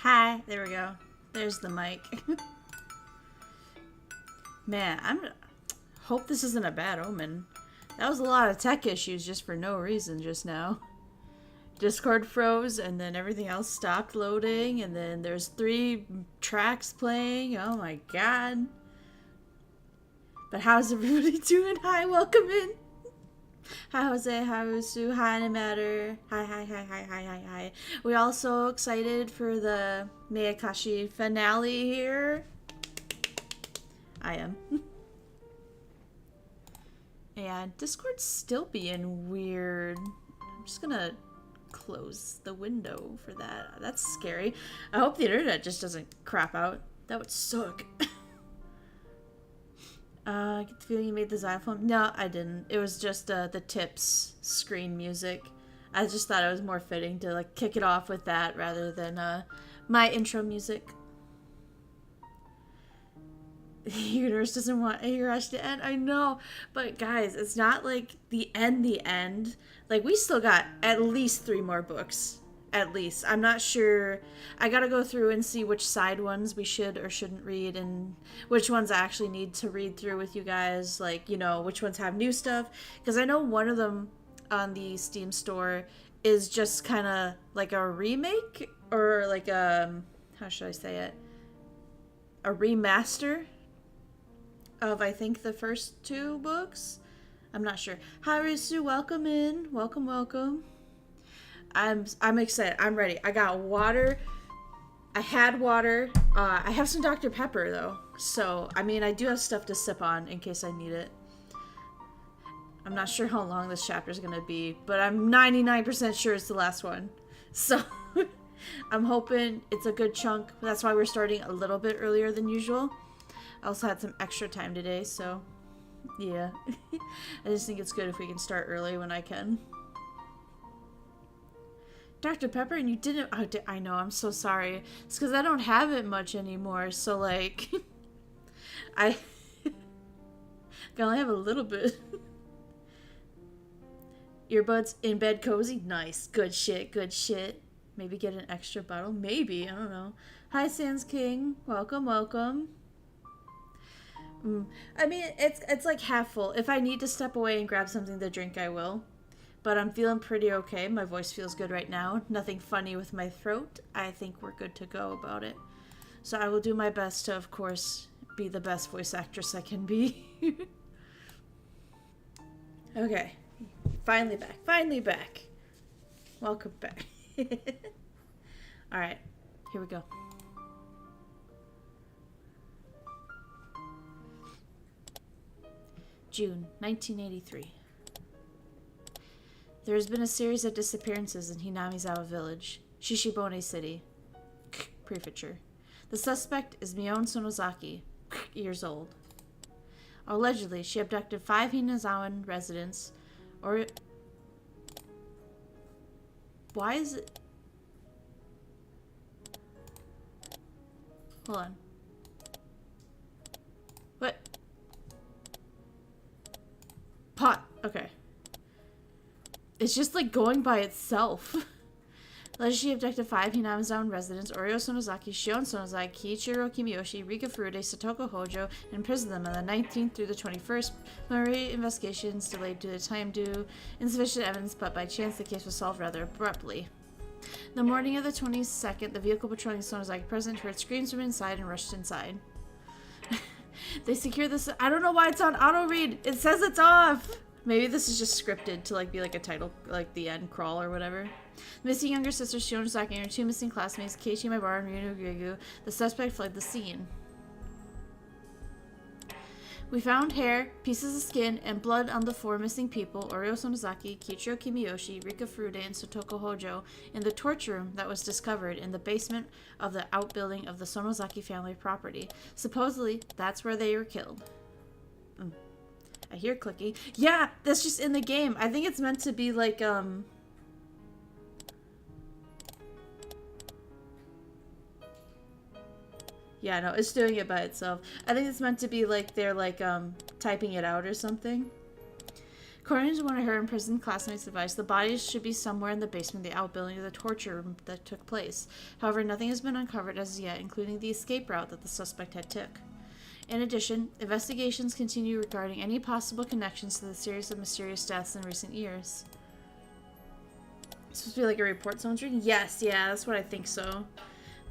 Hi, there we go. There's the mic. Man, hope this isn't a bad omen. That was a lot of tech issues just for no reason just now. Discord froze and then everything else stopped loading and then there's 3 tracks playing. Oh my god. But how's everybody doing? Hi, welcome in. Hi Jose, hi Usu, hi Animatter. Hi. We all so excited for the Meakashi finale here. I am. And Discord's still being weird. I'm just gonna close the window for that. That's scary. I hope the internet just doesn't crap out. That would suck. I get the feeling you made the xylophone. No, I didn't. It was just the tips screen music. I just thought it was more fitting to like kick it off with that rather than my intro music. The universe doesn't want Higurashi to end. I know, but guys, it's not like the end. Like we still got at least 3 more books. At least. I'm not sure. I gotta go through and see which side ones we should or shouldn't read and which ones I actually need to read through with you guys. Like, you know, which ones have new stuff. Because I know one of them on the Steam store is just kind of like a remake or like a, how should I say it? A remaster of, I think, the first 2 books. I'm not sure. Hi, Risu. Welcome in. Welcome. I'm excited. I'm ready. I got water. I had water. I have some Dr. Pepper, though. So, I mean, I do have stuff to sip on in case I need it. I'm not sure how long this chapter is going to be, but I'm 99% sure it's the last one. So, I'm hoping it's a good chunk. That's why we're starting a little bit earlier than usual. I also had some extra time today, so, yeah. I just think it's good if we can start early when I can. Dr. Pepper, and you didn't... Oh, I know, I'm so sorry. It's because I don't have it much anymore, so, like... I can only have a little bit. Earbuds in bed cozy? Nice. Good shit. Maybe get an extra bottle? Maybe. I don't know. Hi, Sans King. Welcome. I mean, it's like half full. If I need to step away and grab something to drink, I will. But I'm feeling pretty okay. My voice feels good right now. Nothing funny with my throat. I think we're good to go about it. So I will do my best to, of course, be the best voice actress I can be. Okay. Finally back. Welcome back. Alright. Here we go. June 1983. There has been a series of disappearances in Hinamizawa Village, Shishibone City. Prefecture. The suspect is Mion Sonozaki, years old. Allegedly, she abducted 5 Hinazawan residents, or... Why is it... Hold on. What? Pot. Okay. It's just like going by itself. Allegedly abducted 5 Hinamizawa residents, Oryo Sonozaki, Shion Sonozaki, Kiichiro Kimiyoshi, Rika Furude, Satoko Hojo, and imprisoned them on the 19th through the 21st. Preliminary investigations delayed due to time due insufficient evidence, but by chance the case was solved rather abruptly. The morning of the 22nd, the vehicle patrolling Sonozaki president heard screams from inside and rushed inside. They secured this. I don't know why it's on auto read. It says it's off. Maybe this is just scripted to like be like a title, like the end crawl or whatever. The missing younger sister Shionozaki and her 2 missing classmates, Keiichi Maibara and Ryuno Griegu. The suspect fled the scene. We found hair, pieces of skin, and blood on the 4 missing people, Oryo Sonozaki, Kiichiro Kimiyoshi, Rika Furude, and Satoko Hojo, in the torture room that was discovered in the basement of the outbuilding of the Sonozaki family property. Supposedly, that's where they were killed. I hear clicky. Yeah, that's just in the game. I think it's meant to be like, Yeah, no, it's doing it by itself. I think it's meant to be like they're like, typing it out or something. According to one of her imprisoned classmates' advice, the bodies should be somewhere in the basement of the outbuilding of the torture room that took place. However, nothing has been uncovered as yet, including the escape route that the suspect had took. In addition, investigations continue regarding any possible connections to the series of mysterious deaths in recent years. It's supposed to be like a report someone's reading? Yes, yeah, that's what I think so.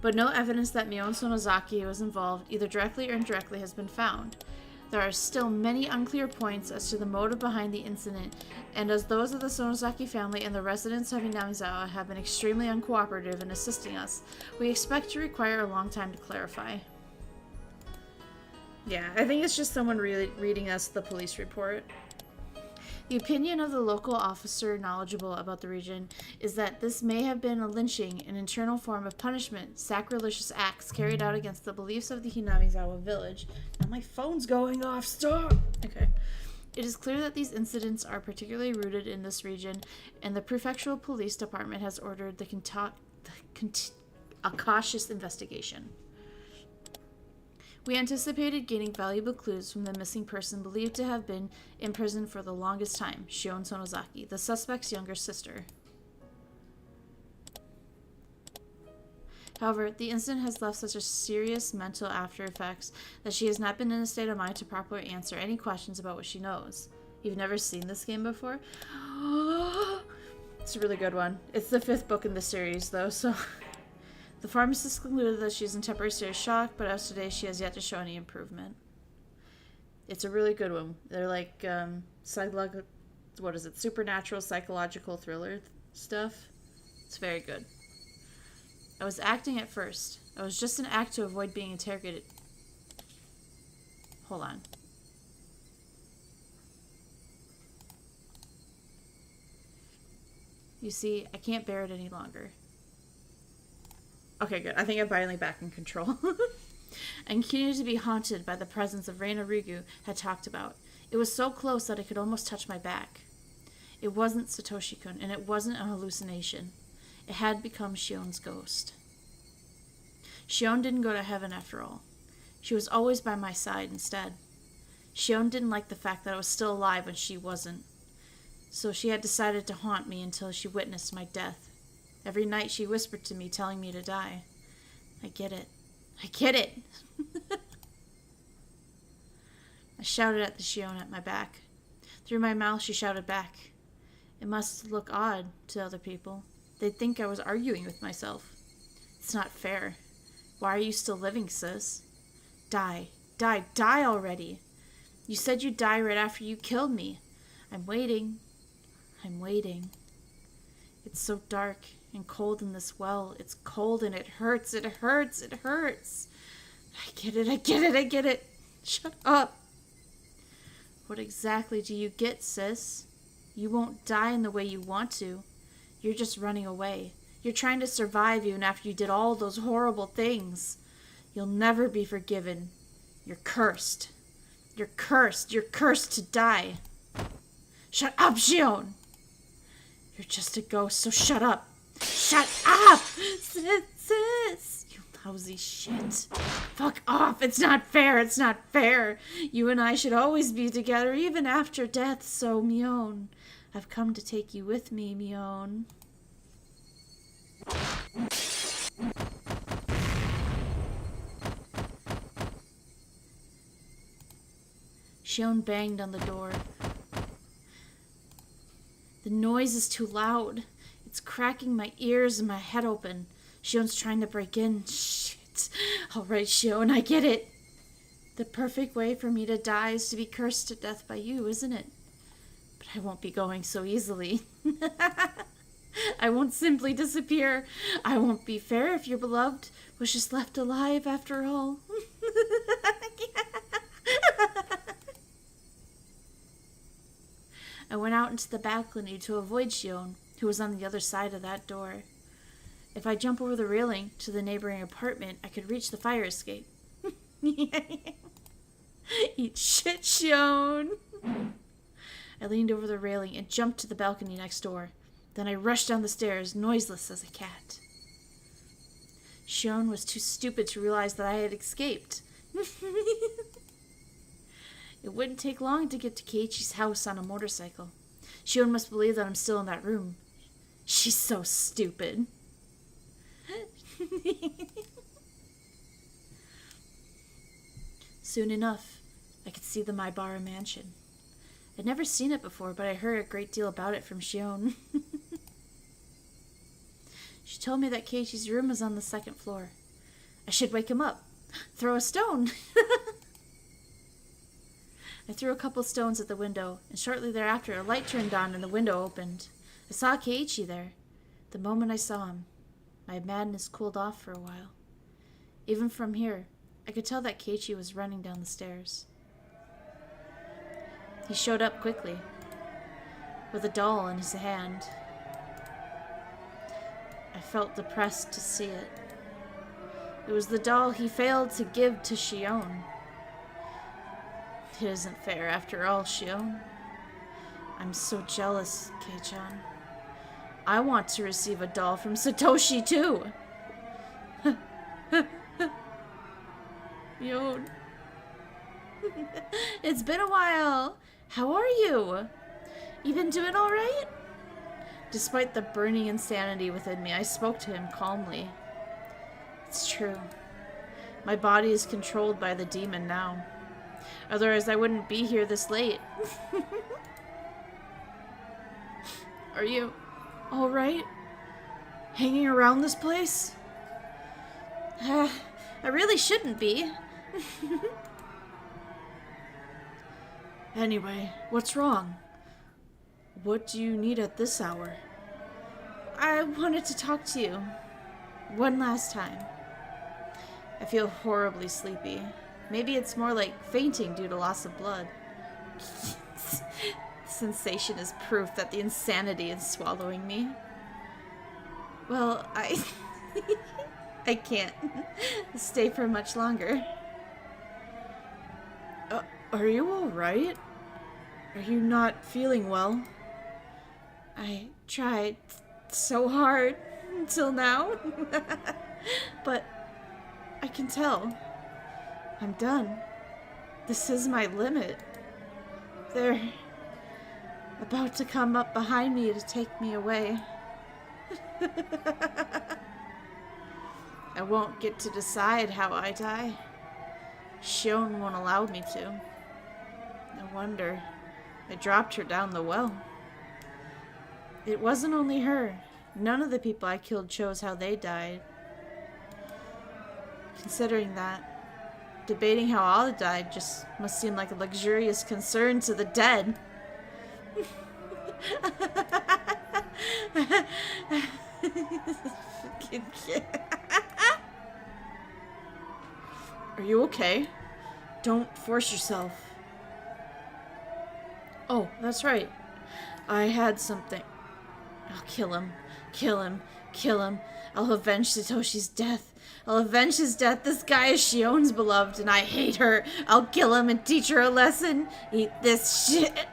But no evidence that Mion Sonozaki was involved, either directly or indirectly, has been found. There are still many unclear points as to the motive behind the incident, and as those of the Sonozaki family and the residents of Hinamizawa have been extremely uncooperative in assisting us, we expect to require a long time to clarify. Yeah, I think it's just someone reading us the police report. The opinion of the local officer knowledgeable about the region is that this may have been a lynching, an internal form of punishment, sacrilegious acts carried out against the beliefs of the Hinamizawa village. Now my phone's going off, stop! Okay. It is clear that these incidents are particularly rooted in this region, and the prefectural police department has ordered a cautious investigation. We anticipated gaining valuable clues from the missing person believed to have been in prison for the longest time, Shion Sonozaki, the suspect's younger sister. However, the incident has left such a serious mental after effects that she has not been in a state of mind to properly answer any questions about what she knows. You've never seen this game before? It's a really good one. It's the 5th book in the series, though, so... The pharmacist concluded that she's in temporary serious shock, but as today she has yet to show any improvement. It's a really good one. They're like, supernatural, psychological thriller stuff. It's very good. I was acting at first. I was just an act to avoid being interrogated. Hold on. You see, I can't bear it any longer. Okay, good. I think I'm finally back in control. And continued to be haunted by the presence of Reina Rigu had talked about. It was so close that it could almost touch my back. It wasn't Satoshi-kun, and it wasn't a hallucination. It had become Shion's ghost. Shion didn't go to heaven after all. She was always by my side instead. Shion didn't like the fact that I was still alive when she wasn't. So she had decided to haunt me until she witnessed my death. Every night she whispered to me, telling me to die. I get it. I get it! I shouted at the Shion at my back. Through my mouth, she shouted back. It must look odd to other people. They'd think I was arguing with myself. It's not fair. Why are you still living, sis? Die. Die. Die already. You said you'd die right after you killed me. I'm waiting. I'm waiting. It's so dark and cold in this well. It's cold and it hurts. It hurts. It hurts. I get it. I get it. I get it. Shut up. What exactly do you get, sis? You won't die in the way you want to. You're just running away. You're trying to survive even after you did all those horrible things. You'll never be forgiven. You're cursed. You're cursed. You're cursed to die. Shut up, Shion! You're just a ghost, so shut up. Shut up! Sis! You lousy shit. Fuck off. It's not fair. It's not fair. You and I should always be together, even after death, so Mion. I've come to take you with me, Mion. Shion banged on the door. The noise is too loud. It's cracking my ears and my head open. Shion's trying to break in. Shit. All right, Shion, I get it. The perfect way for me to die is to be cursed to death by you, isn't it? But I won't be going so easily. I won't simply disappear. I won't be fair if your beloved was just left alive after all. I went out into the balcony to avoid Shion, who was on the other side of that door. If I jump over the railing to the neighboring apartment, I could reach the fire escape. Eat shit, Shion! I leaned over the railing and jumped to the balcony next door. Then I rushed down the stairs, noiseless as a cat. Shion was too stupid to realize that I had escaped. It wouldn't take long to get to Keiichi's house on a motorcycle. Shion must believe that I'm still in that room. She's so stupid. Soon enough, I could see the Maibara mansion. I'd never seen it before, but I heard a great deal about it from Shion. She told me that Keiichi's room was on the 2nd floor. I should wake him up. Throw a stone. I threw a couple stones at the window, and shortly thereafter a light turned on and the window opened. I saw Keiichi there. The moment I saw him, my madness cooled off for a while. Even from here, I could tell that Keiichi was running down the stairs. He showed up quickly, with a doll in his hand. I felt depressed to see it. It was the doll he failed to give to Shion. It isn't fair after all, Shion. I'm so jealous, Kei-chan. I want to receive a doll from Satoshi, too. Yon. It's been a while. How are you? You been doing all right? Despite the burning insanity within me, I spoke to him calmly. It's true. My body is controlled by the demon now. Otherwise, I wouldn't be here this late. Are you all right? Hanging around this place? I really shouldn't be. Anyway, what's wrong? What do you need at this hour? I wanted to talk to you. One last time. I feel horribly sleepy. Maybe it's more like fainting due to loss of blood. Sensation is proof that the insanity is swallowing me. Well, I can't stay for much longer. Are you alright? Are you not feeling well? I tried so hard until now. But I can tell. I'm done. This is my limit. They're about to come up behind me to take me away. I won't get to decide how I die. Shion won't allow me to. No wonder I dropped her down the well. It wasn't only her. None of the people I killed chose how they died. Considering that, debating how Allah died just must seem like a luxurious concern to the dead. Are you okay? Don't force yourself. Oh, that's right. I had something. I'll kill him. Kill him. Kill him. I'll avenge Satoshi's death. I'll avenge his death. This guy is Shion's beloved, and I hate her. I'll kill him and teach her a lesson. Eat this shit.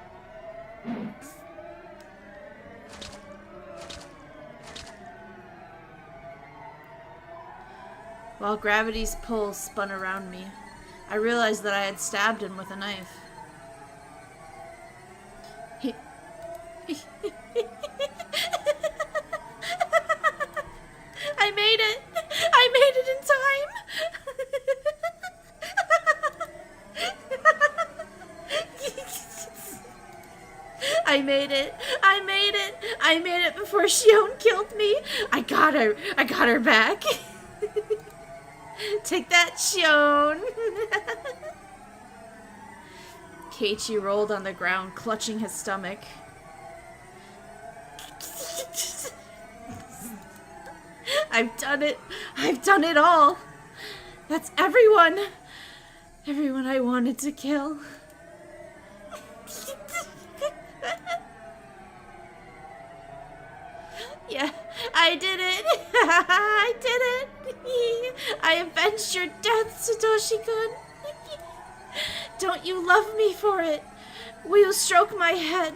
While gravity's pull spun around me, I realized that I had stabbed him with a knife. I made it! I made it in time! I made it! I made it! I made it before Shion killed me! I got her! I got her back! Take that, Shion! Keiichi rolled on the ground, clutching his stomach. I've done it. I've done it all. That's everyone. Everyone I wanted to kill. Yeah, I did it. I did it. I avenged your death, Satoshi-kun. Don't you love me for it? Will you stroke my head?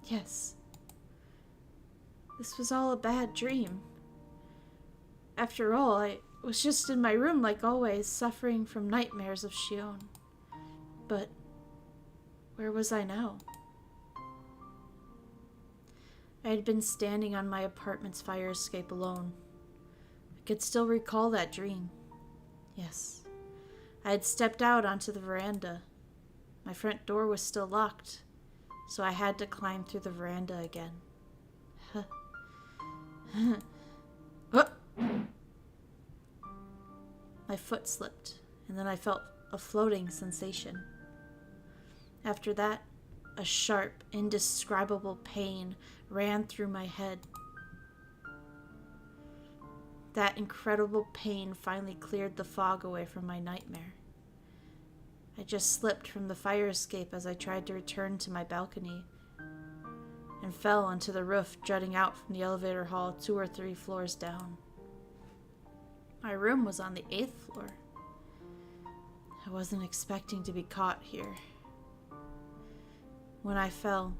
Yes. This was all a bad dream. After all, I was just in my room like always, suffering from nightmares of Shion. But where was I now? I had been standing on my apartment's fire escape alone. I could still recall that dream. Yes, I had stepped out onto the veranda. My front door was still locked, so I had to climb through the veranda again. My foot slipped, and then I felt a floating sensation. After that, a sharp, indescribable pain ran through my head. That incredible pain finally cleared the fog away from my nightmare. I just slipped from the fire escape as I tried to return to my balcony and fell onto the roof jutting out from the elevator hall 2 or 3 floors down. My room was on the 8th floor. I wasn't expecting to be caught here. When I fell,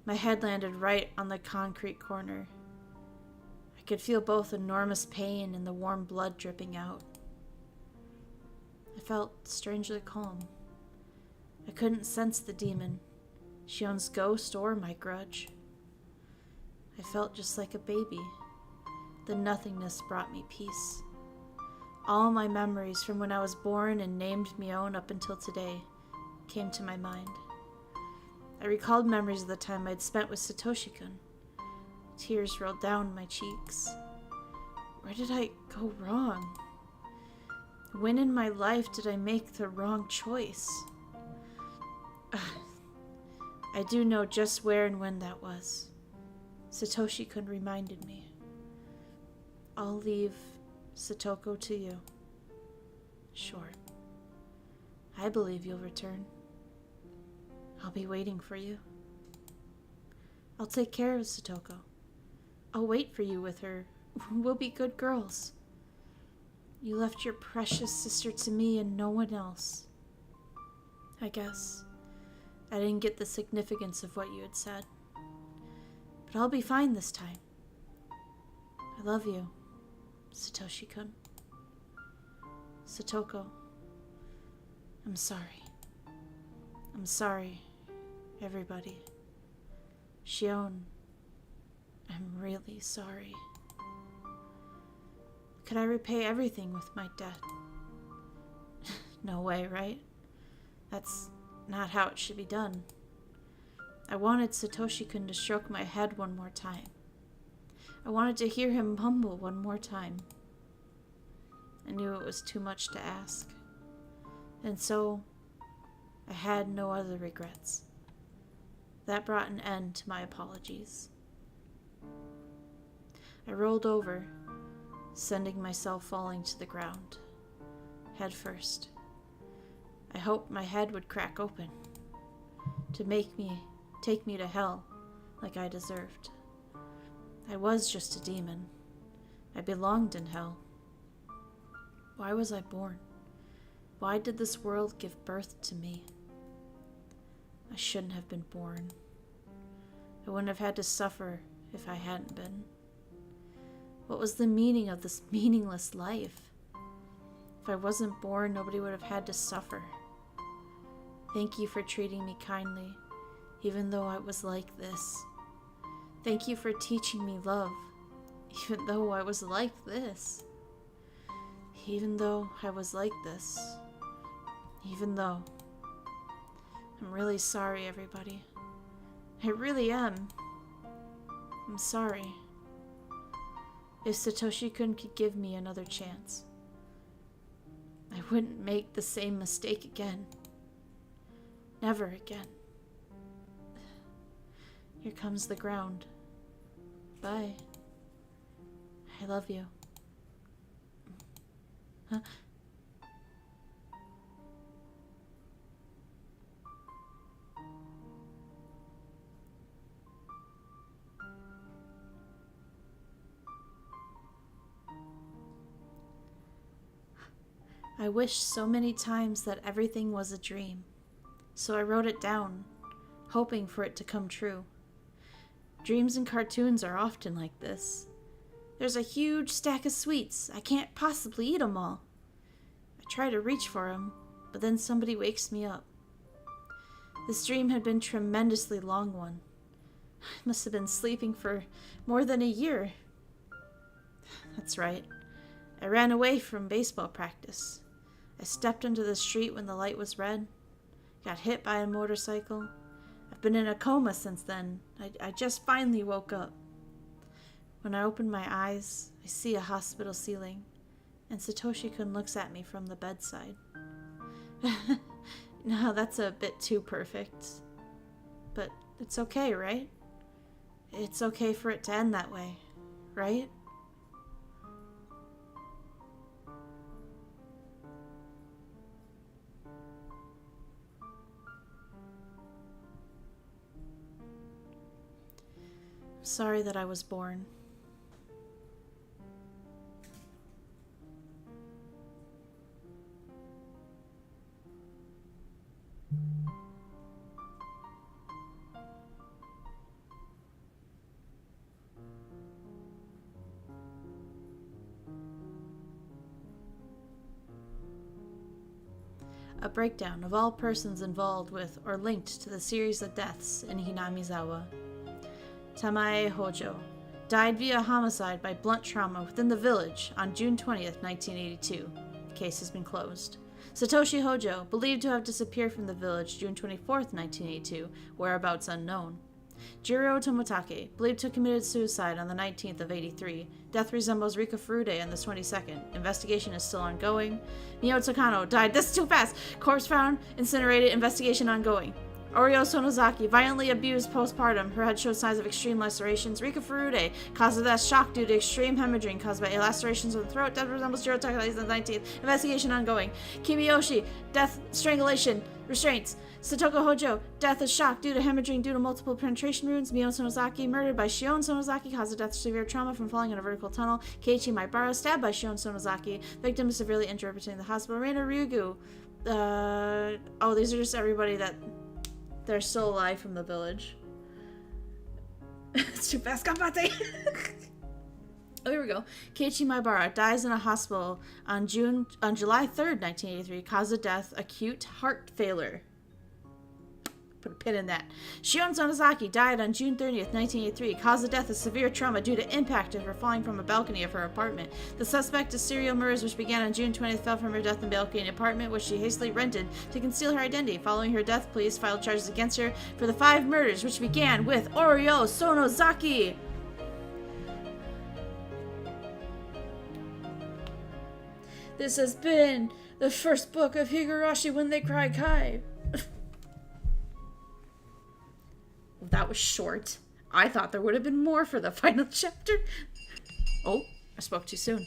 my head landed right on the concrete corner. I could feel both enormous pain and the warm blood dripping out. I felt strangely calm. I couldn't sense the demon, Shion's ghost, or my grudge. I felt just like a baby. The nothingness brought me peace. All my memories from when I was born and named Mion up until today came to my mind. I recalled memories of the time I'd spent with Satoshi-kun. Tears rolled down my cheeks. Where did I go wrong? When in my life did I make the wrong choice? I do know just where and when that was. Satoshi-kun reminded me. I'll leave Satoko to you. Sure. I believe you'll return. I'll be waiting for you. I'll take care of Satoko. I'll wait for you with her. We'll be good girls. You left your precious sister to me and no one else. I guess I didn't get the significance of what you had said. But I'll be fine this time. I love you, Satoshi-kun. Satoko, I'm sorry. I'm sorry, everybody. Shion, I'm really sorry. Could I repay everything with my debt? No way, right? That's not how it should be done. I wanted Satoshi-kun to stroke my head one more time. I wanted to hear him mumble one more time. I knew it was too much to ask. And so, I had no other regrets. That brought an end to my apologies. I rolled over, sending myself falling to the ground, head first. I hoped my head would crack open, to take me to hell like I deserved. I was just a demon. I belonged in hell. Why was I born? Why did this world give birth to me? I shouldn't have been born. I wouldn't have had to suffer if I hadn't been. What was the meaning of this meaningless life? If I wasn't born, nobody would have had to suffer. Thank you for treating me kindly, even though I was like this. Thank you for teaching me love, even though I was like this. Even though I was like this. Even though. I'm really sorry, everybody. I really am. I'm sorry. If Satoshi-kun could give me another chance, I wouldn't make the same mistake again. Never again. Here comes the ground. Bye. I love you. Huh? I wished so many times that everything was a dream, so I wrote it down, hoping for it to come true. Dreams in cartoons are often like this. There's a huge stack of sweets. I can't possibly eat 'em all. I try to reach for 'em, but then somebody wakes me up. This dream had been a tremendously long one. I must have been sleeping for more than a year. That's right. I ran away from baseball practice. I stepped into the street when the light was red. Got hit by a motorcycle. I've been in a coma since then. I just finally woke up. When I open my eyes, I see a hospital ceiling, and Satoshi-kun looks at me from the bedside. No, that's a bit too perfect. But it's okay, right? It's okay for it to end that way, right? I'm sorry that I was born. A breakdown of all persons involved with or linked to the series of deaths in Hinamizawa. Tamae Hojo died via homicide by blunt trauma within the village on June 20th, 1982. The case has been closed. Satoshi Hojo, believed to have disappeared from the village June 24th, 1982, whereabouts unknown. Jiro Tomotake, believed to have committed suicide on the 19th of 83. Death resembles Rika Furude on the 22nd. Investigation is still ongoing. Miyoto Kano died. This is too fast! Corpse found, incinerated, investigation ongoing. Oryo Sonozaki, violently abused postpartum. Her head showed signs of extreme lacerations. Rika Furude, cause of death shock due to extreme hemorrhaging caused by lacerations of the throat. Death resembles Jiro Takahashi on the 19th. Investigation ongoing. Kimiyoshi, death, strangulation, restraints. Satoko Hojo, death is shock due to hemorrhaging due to multiple penetration wounds. Mio Sonozaki, murdered by Shion Sonozaki, cause of death severe trauma from falling in a vertical tunnel. Keiichi Maibara, stabbed by Shion Sonozaki. Victim is severely injured between the hospital. Reina Ryugu. These are just everybody that they're still alive from the village. It's too fast, Ganbatte! Oh, here we go. Keiichi Maibara dies in a hospital on July 3rd, 1983. Cause of death, acute heart failure. Put a pin in that. Shion Sonozaki died on June 30th, 1983. Cause of death is severe trauma due to impact of her falling from a balcony of her apartment. The suspect is serial murders which began on June 20th fell from her death in the balcony apartment, which she hastily rented to conceal her identity. Following her death, police filed charges against her for the 5 murders, which began with Oryo Sonozaki. This has been the first book of Higurashi When They Cry Kai. That was short. I thought there would have been more for the final chapter. Oh, I spoke too soon.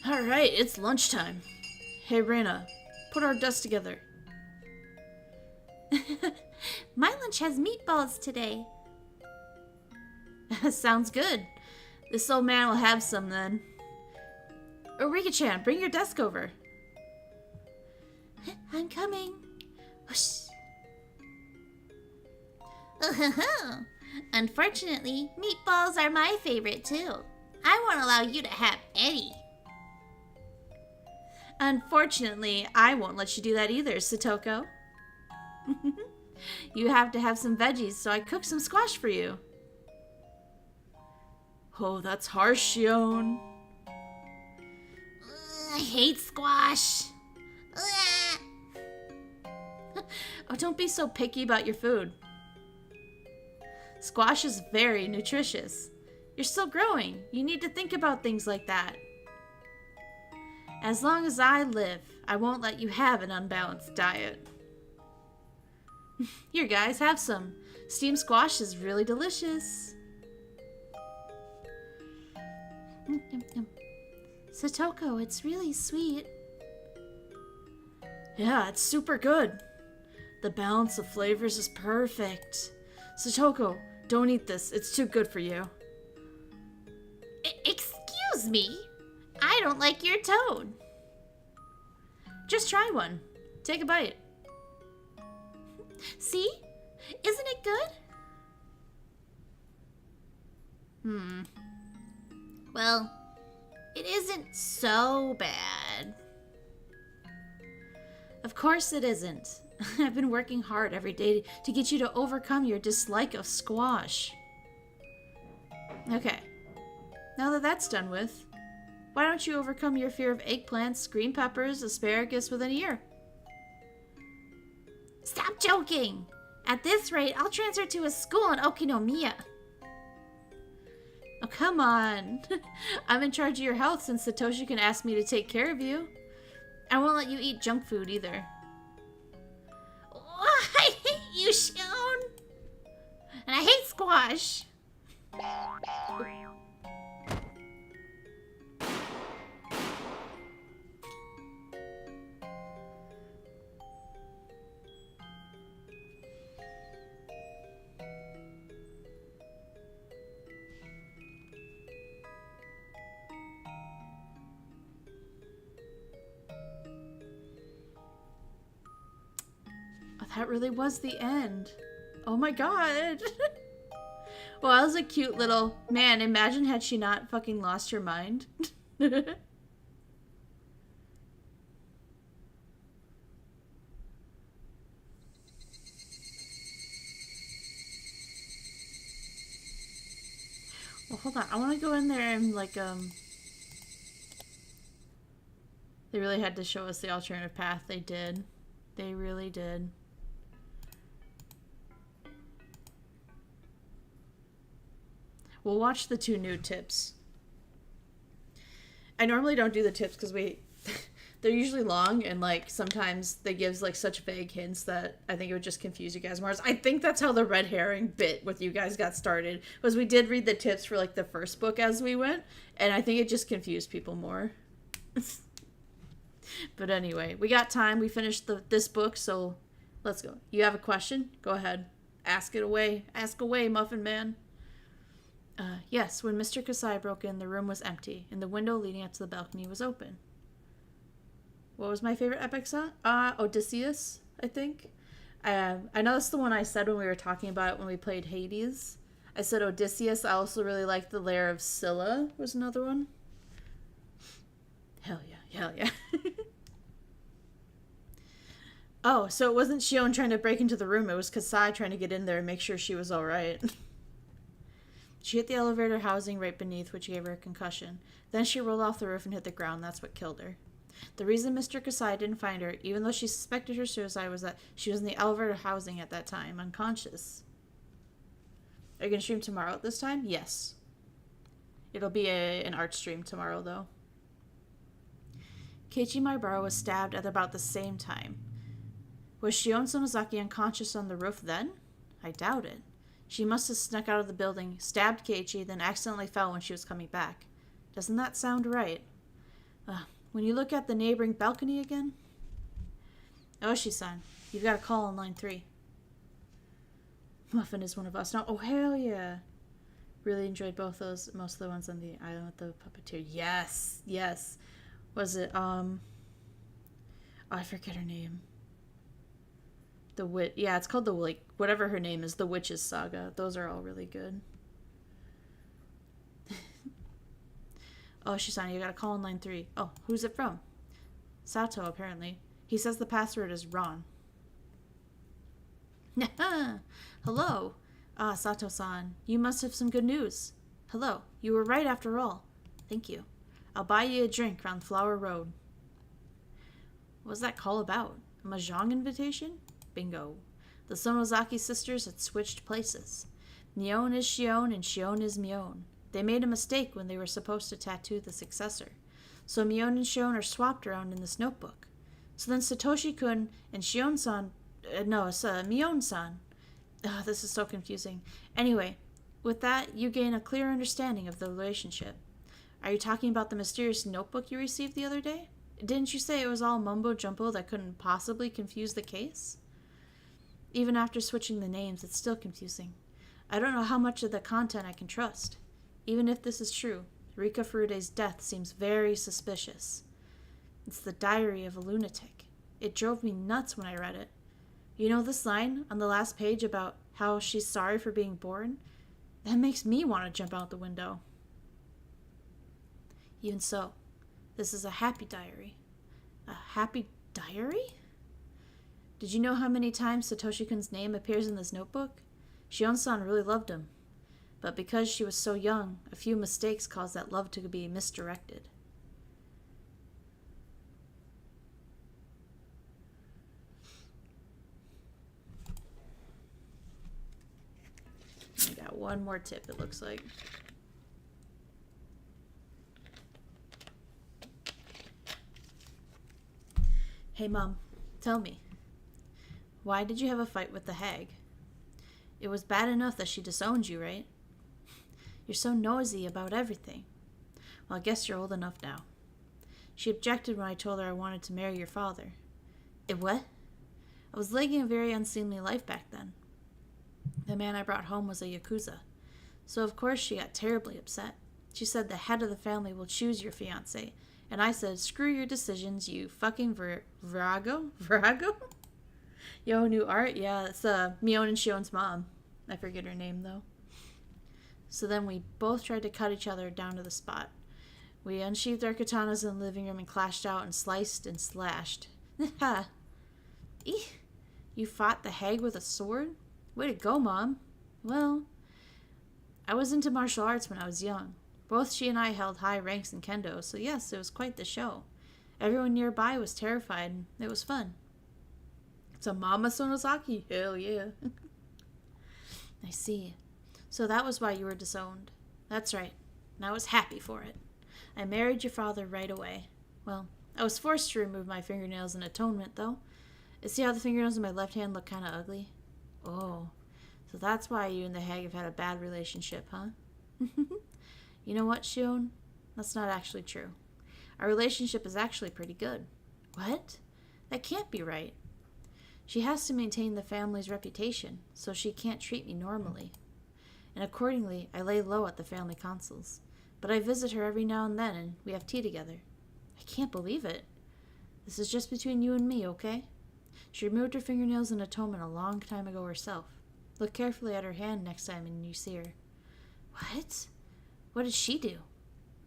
Alright, it's lunchtime. Hey, Reina, put our desks together. My lunch has meatballs today. Sounds good. This old man will have some then. Rika-chan, bring your desk over. I'm coming. Whoosh. Unfortunately, meatballs are my favorite too. I won't allow you to have any. Unfortunately, I won't let you do that either, Satoko. You have to have some veggies, so I cooked some squash for you. Oh, that's harsh, Shion. I hate squash. Oh, don't be so picky about your food. Squash is very nutritious. You're still growing. You need to think about things like that. As long as I live, I won't let you have an unbalanced diet. Here, guys, have some. Steamed squash is really delicious. Satoko, it's really sweet. Yeah, it's super good. The balance of flavors is perfect. Satoko, don't eat this. It's too good for you. Excuse me? I don't like your tone. Just try one. Take a bite. See? Isn't it good? Well, it isn't so bad. Of course it isn't. I've been working hard every day to get you to overcome your dislike of squash. Okay. Now that that's done with, why don't you overcome your fear of eggplants, green peppers, asparagus within a year? Stop joking! At this rate, I'll transfer to a school in Okinomiya. Oh, come on. I'm in charge of your health since Satoshi can ask me to take care of you. I won't let you eat junk food either. Oh, I hate you, Shion! And I hate squash. Oh, that really was the end. Oh my god. Well, that was a cute little... Man, imagine had she not fucking lost her mind. Well, hold on. I want to go in there and, like, They really had to show us the alternative path. They did. They really did. We'll watch the 2 new tips. I normally don't do the tips because they're usually long and like sometimes they give like such vague hints that I think it would just confuse you guys more. I think that's how the red herring bit with you guys got started, was we did read the tips for like the first book as we went, and I think it just confused people more. But anyway, we got time. We finished this book, so let's go. You have a question? Go ahead. Ask it away. Ask away, Muffin Man. Yes, when Mr. Kasai broke in, the room was empty, and the window leading up to the balcony was open. What was my favorite epic song? Odysseus, I think. I know that's the one I said when we were talking about it when we played Hades. I said Odysseus. I also really liked The Lair of Scylla was another one. Hell yeah, hell yeah. Oh, so it wasn't Shion trying to break into the room, it was Kasai trying to get in there and make sure she was alright. She hit the elevator housing right beneath, which gave her a concussion. Then she rolled off the roof and hit the ground. That's what killed her. The reason Mr. Kasai didn't find her, even though she suspected her suicide, was that she was in the elevator housing at that time, unconscious. Are you going to stream tomorrow at this time? Yes. It'll be an art stream tomorrow, though. Keiichi Maibara was stabbed at about the same time. Was Shion Sonozaki unconscious on the roof then? I doubt it. She must have snuck out of the building, stabbed Keiichi, then accidentally fell when she was coming back. Doesn't that sound right? When you look at the neighboring balcony again? Oshi-san, you've got a call on line 3. Muffin is one of us now. Oh, hell yeah. Really enjoyed both those, most of the ones on the island with the puppeteer. Yes, yes. Was it, I forget her name. The witch, yeah, it's called the, like, whatever her name is, the Witch's Saga. Those are all really good. Oh, Shisani, you got a call on line 3. Oh, who's it from? Sato, apparently. He says the password is Ron. Hello. Sato-san, you must have some good news. Hello, you were right after all. Thank you. I'll buy you a drink round Flower Road. What's that call about? A mahjong invitation? Bingo. The Sonozaki sisters had switched places. Nyon is Shion and Shion is Mion. They made a mistake when they were supposed to tattoo the successor. So Mion and Shion are swapped around in this notebook. So then Satoshi-kun and Shion-san... Mion-san. This is so confusing. Anyway, with that, you gain a clear understanding of the relationship. Are you talking about the mysterious notebook you received the other day? Didn't you say it was all mumbo-jumbo that couldn't possibly confuse the case? Even after switching the names, it's still confusing. I don't know how much of the content I can trust. Even if this is true, Rika Furude's death seems very suspicious. It's the diary of a lunatic. It drove me nuts when I read it. You know this line on the last page about how she's sorry for being born? That makes me want to jump out the window. Even so, this is a happy diary. A happy diary? Did you know how many times Satoshi-kun's name appears in this notebook? Shion-san really loved him. But because she was so young, a few mistakes caused that love to be misdirected. I got one more tip, it looks like. Hey, Mom, tell me. Why did you have a fight with the hag? It was bad enough that she disowned you, right? You're so nosy about everything. Well, I guess you're old enough now. She objected when I told her I wanted to marry your father. What? I was leading a very unseemly life back then. The man I brought home was a Yakuza. So of course she got terribly upset. She said the head of the family will choose your fiancé. And I said, screw your decisions, you fucking virago? Virago? Yo, new art? Yeah, it's Mion and Shion's mom. I forget her name, though. So then we both tried to cut each other down to the spot. We unsheathed our katanas in the living room and clashed out and sliced and slashed. Ha! Eek! You fought the hag with a sword? Way to go, Mom. Well, I was into martial arts when I was young. Both she and I held high ranks in kendo, so yes, it was quite the show. Everyone nearby was terrified, and it was fun. It's a Mama Sonosaki. Hell yeah. I see. So that was why you were disowned. That's right. And I was happy for it. I married your father right away. Well, I was forced to remove my fingernails in atonement, though. See how the fingernails in my left hand look kind of ugly? Oh, so that's why you and the hag have had a bad relationship, huh? You know what, Shion? That's not actually true. Our relationship is actually pretty good. What? That can't be right. She has to maintain the family's reputation, so she can't treat me normally. And accordingly, I lay low at the family councils. But I visit her every now and then, and we have tea together. I can't believe it. This is just between you and me, okay? She removed her fingernails in atonement a long time ago herself. Look carefully at her hand next time you see her. What? What did she do?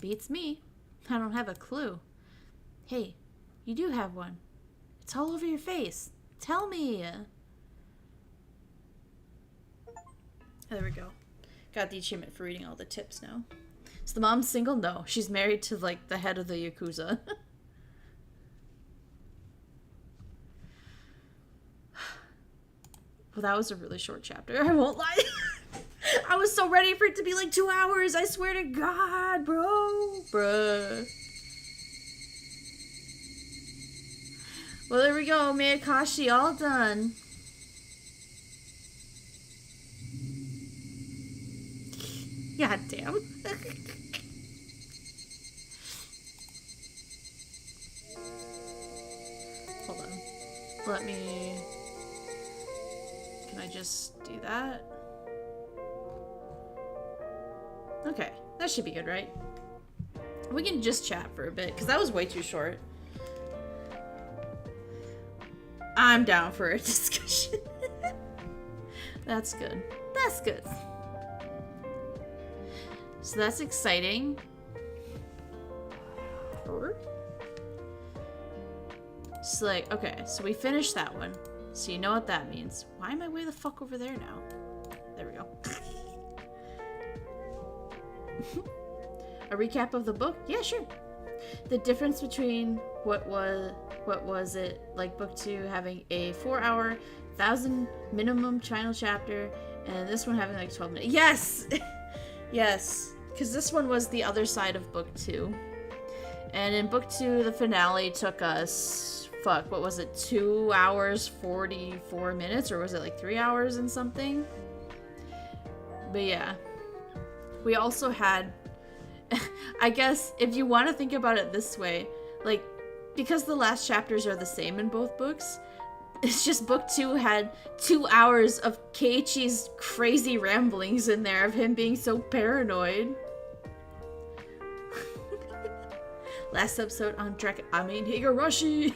Beats me. I don't have a clue. Hey, you do have one. It's all over your face. Tell me. There we go. Got the achievement for reading all the tips now. Is the mom single? No. She's married to, like, the head of the Yakuza. Well, that was a really short chapter. I won't lie. I was so ready for it to be like 2 hours. I swear to God, bro. Bruh. Well, there we go. Meakashi all done. God damn. Hold on. Let me... Can I just do that? Okay. That should be good, right? We can just chat for a bit, because that was way too short. I'm down for a discussion. That's good. That's good. So that's exciting. So like, okay, so we finished that one. So you know what that means. Why am I way the fuck over there now? There we go. A recap of the book? Yeah, sure. The difference between what was it like book 2 having a 4-hour 1,000 minimum final chapter and this one having like 12 minutes. Yes! Yes. Because this one was the other side of book 2. And in book 2, the finale took us, fuck, what was it, 2 hours, 44 minutes? Or was it like 3 hours and something? But yeah. We also had, I guess, if you want to think about it this way, like, because the last chapters are the same in both books, it's just book 2 had 2 hours of Keiichi's crazy ramblings in there of him being so paranoid. Last episode on Higurashi.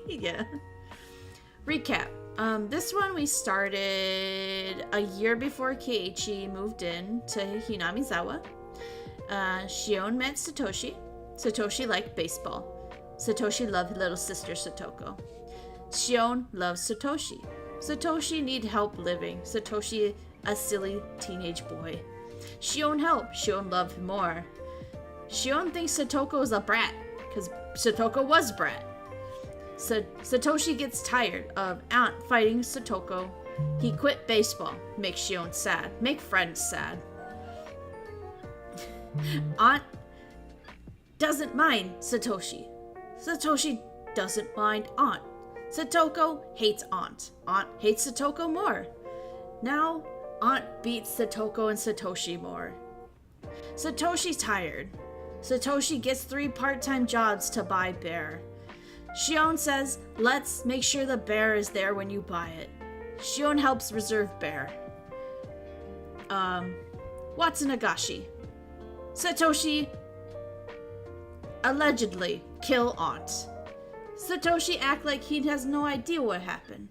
Yeah. Recap. This one we started a year before Keiichi moved in to Hinamizawa. Shion met Satoshi. Satoshi liked baseball. Satoshi loved little sister Satoko. Shion loves Satoshi. Satoshi need help living. Satoshi a silly teenage boy. Shion helped. Shion loved him more. Shion thinks Satoko is a brat, because Satoko was brat. Satoshi gets tired of Aunt fighting Satoko. He quit baseball. Make Shion sad. Make friends sad. Aunt doesn't mind Satoshi. Satoshi doesn't mind Aunt. Satoko hates Aunt. Aunt hates Satoko more. Now, Aunt beats Satoko and Satoshi more. Satoshi's tired. Satoshi gets 3 part-time jobs to buy bear. Shion says, let's make sure the bear is there when you buy it. Shion helps reserve bear. Watsunagashi. Satoshi allegedly kill Aunt. Satoshi act like he has no idea what happened.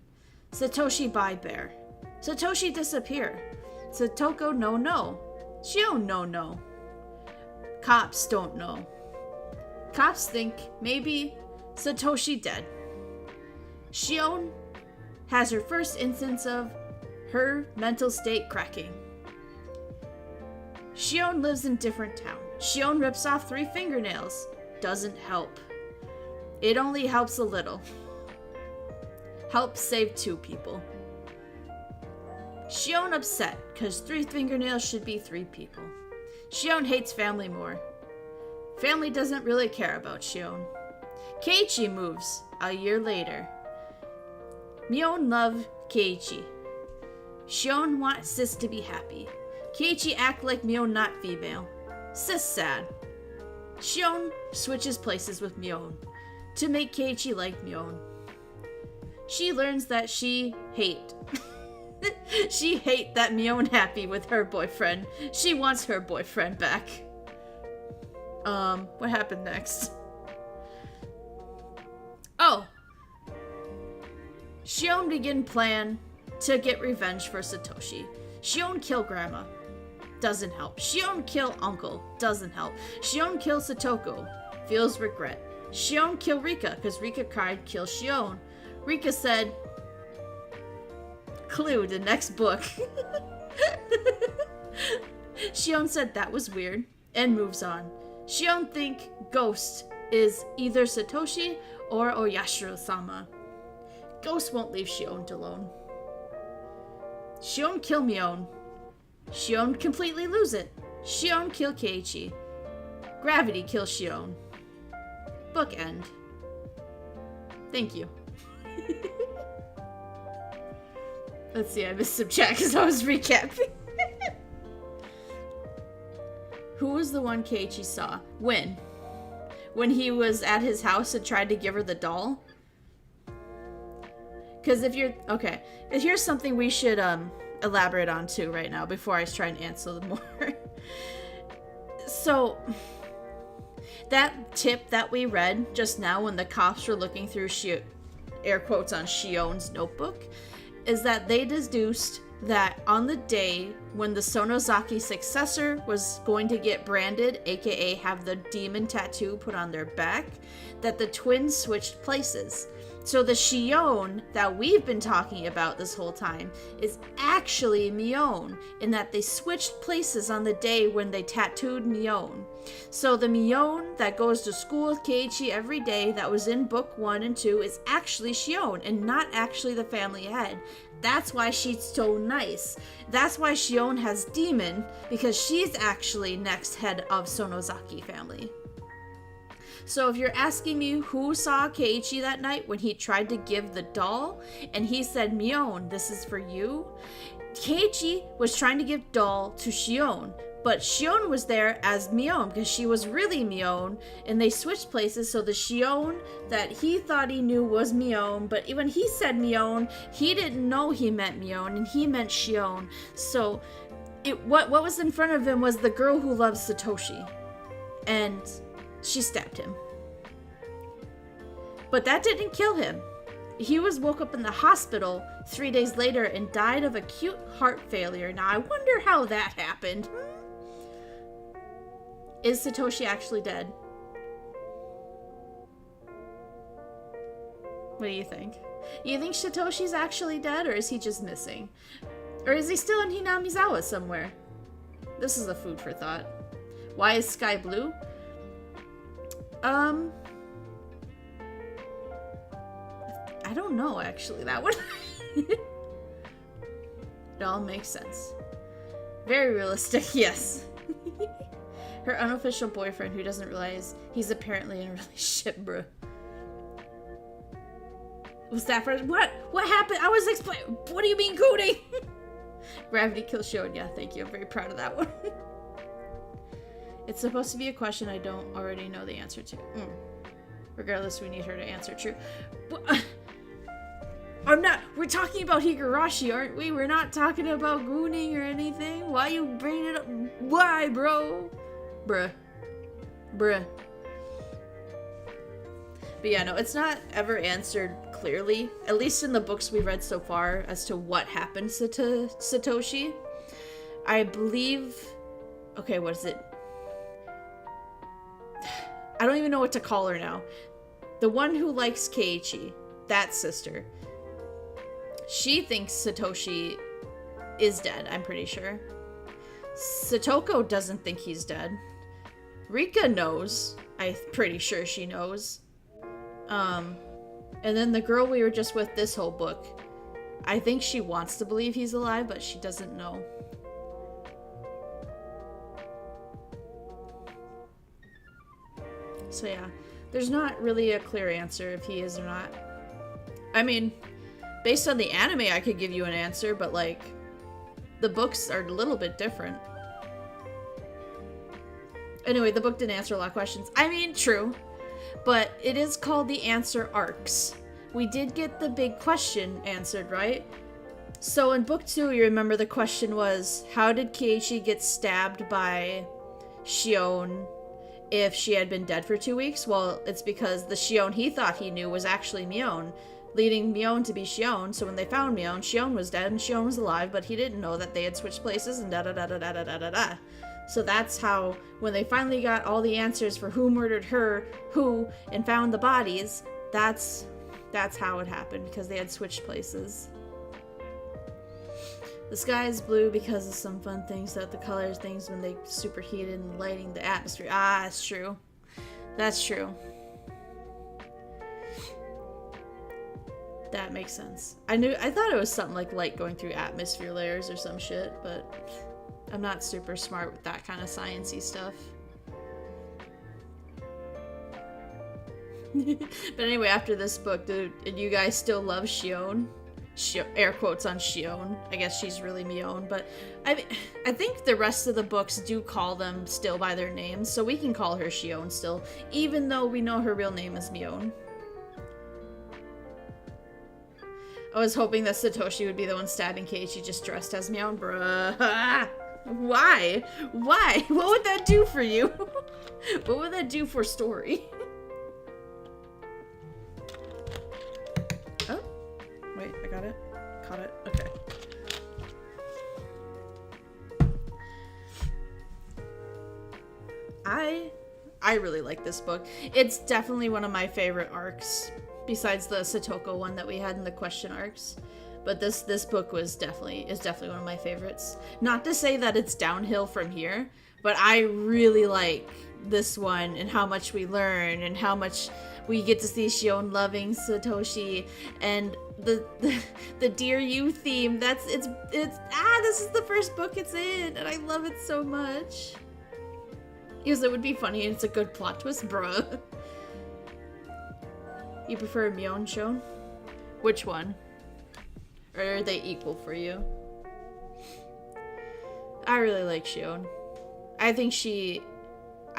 Satoshi buy bear. Satoshi disappear. Satoko no. Shion no. Cops don't know. Cops think maybe Satoshi dead. Shion has her first instance of her mental state cracking. Shion lives in different town. Shion rips off 3 fingernails. Doesn't help. It only helps a little. Helps save 2 people. Shion upset, cause 3 fingernails should be 3 people. Shion hates family more. Family doesn't really care about Shion. Keiichi moves a year later. Mion love Keiichi. Shion wants sis to be happy. Keiichi act like Mion not female. Sis sad. Shion switches places with Mion to make Keiichi like Mion. She learns that she hate that Mion happy with her boyfriend. She wants her boyfriend back. What happened next? Oh! Shion begin plan to get revenge for Satoshi. Shion kill grandma. Doesn't help. Shion kill uncle. Doesn't help. Shion kill Satoko. Feels regret. Shion kill Rika, because Rika cried kill Shion. Rika said, clue, the next book. Shion said that was weird, and moves on. Shion think Ghost is either Satoshi or Oyashiro-sama. Ghost won't leave Shion alone. Shion kill Mion. Shion completely lose it. Shion kill Keiichi. Gravity kill Shion. Book end. Thank you. Let's see, I missed some chat because I was recapping. Who was the one Keiichi saw? When? When he was at his house and tried to give her the doll? Because if you're... Okay. Here's something we should elaborate on too right now before I try and answer more. So... that tip that we read just now when the cops were looking through air quotes on Shion's notebook is that they deduced that on the day when the Sonozaki successor was going to get branded, aka have the demon tattoo put on their back, that the twins switched places. So the Shion that we've been talking about this whole time is actually Mion, in that they switched places on the day when they tattooed Mion. So the Mion that goes to school with Keiichi every day that was in book 1 and 2 is actually Shion and not actually the family head. That's why she's so nice. That's why Shion has demon, because she's actually next head of Sonozaki family. So if you're asking me who saw Keiichi that night when he tried to give the doll and he said, Mion, this is for you, Keiichi was trying to give doll to Shion, but Shion was there as Mion because she was really Mion, and they switched places, so the Shion that he thought he knew was Mion, but when he said Mion, he didn't know he meant Mion and he meant Shion. So what was in front of him was the girl who loves Satoshi, and she stabbed him. But that didn't kill him. he was woke up in the hospital 3 days later and died of acute heart failure. Now, I wonder how that happened. Is Satoshi actually dead? What do you think? You think Satoshi's actually dead, or is he just missing? Or is he still in Hinamizawa somewhere? This is a food for thought. Why is sky blue? I don't know, actually. That one. It all makes sense. Very realistic, yes. Her unofficial boyfriend who doesn't realize he's apparently in a relationship, bruh. Was that for what? What happened? I was explaining. What do you mean, cooting? Gravity kills Shion. Yeah, thank you. I'm very proud of that one. It's supposed to be a question I don't already know the answer to. Regardless, we need her to answer true. I'm not. We're talking about Higurashi, aren't we? We're not talking about gooning or anything. Why you bringing it up? Why, bro? Bruh. But yeah, no, it's not ever answered clearly, at least in the books we've read so far, as to what happened to Satoshi. I believe... Okay, what is it? I don't even know what to call her now. The one who likes Keiichi, that sister. She thinks Satoshi is dead, I'm pretty sure. Satoko doesn't think he's dead. Rika knows. I'm pretty sure she knows. And then the girl we were just with this whole book, I think she wants to believe he's alive, but she doesn't know. So yeah, there's not really a clear answer if he is or not. I mean, based on the anime, I could give you an answer, but like, the books are a little bit different. Anyway, the book didn't answer a lot of questions. I mean, true. But it is called the answer arcs. We did get the big question answered, right? So in book 2, you remember the question was, how did Keiichi get stabbed by Shion if she had been dead for 2 weeks? Well, it's because the Shion he thought he knew was actually Mion, leading Mion to be Shion. So when they found Mion, Shion was dead and Shion was alive, but he didn't know that they had switched places and da-da-da-da-da-da-da-da. So that's how, when they finally got all the answers for who murdered her, who, and found the bodies, that's how it happened, because they had switched places. The sky is blue because of some fun things that the colors things when they superheated and lighting the atmosphere. Ah, that's true. That's true. That makes sense. I thought it was something like light going through atmosphere layers or some shit, but I'm not super smart with that kind of sciencey stuff. But anyway, after this book, do you guys still love Shion? Air quotes on Shion. I guess she's really Mion, but I think the rest of the books do call them still by their names, so we can call her Shion still, even though we know her real name is Mion. I was hoping that Satoshi would be the one stabbing Keiichi just dressed as Mion. Bruh. Why? Why? What would that do for you? What would that do for story? Oh. Wait, I got it. Caught it. Okay. I really like this book. It's definitely one of my favorite arcs, besides the Satoko one that we had in the question arcs. But this book is definitely one of my favorites. Not to say that it's downhill from here, but I really like this one and how much we learn and how much we get to see Shion loving Satoshi and the Dear You theme. This is the first book it's in, and I love it so much. Because it would be funny and it's a good plot twist, bruh. You prefer Mion Shion? Which one? Or are they equal for you? I really like Shion. I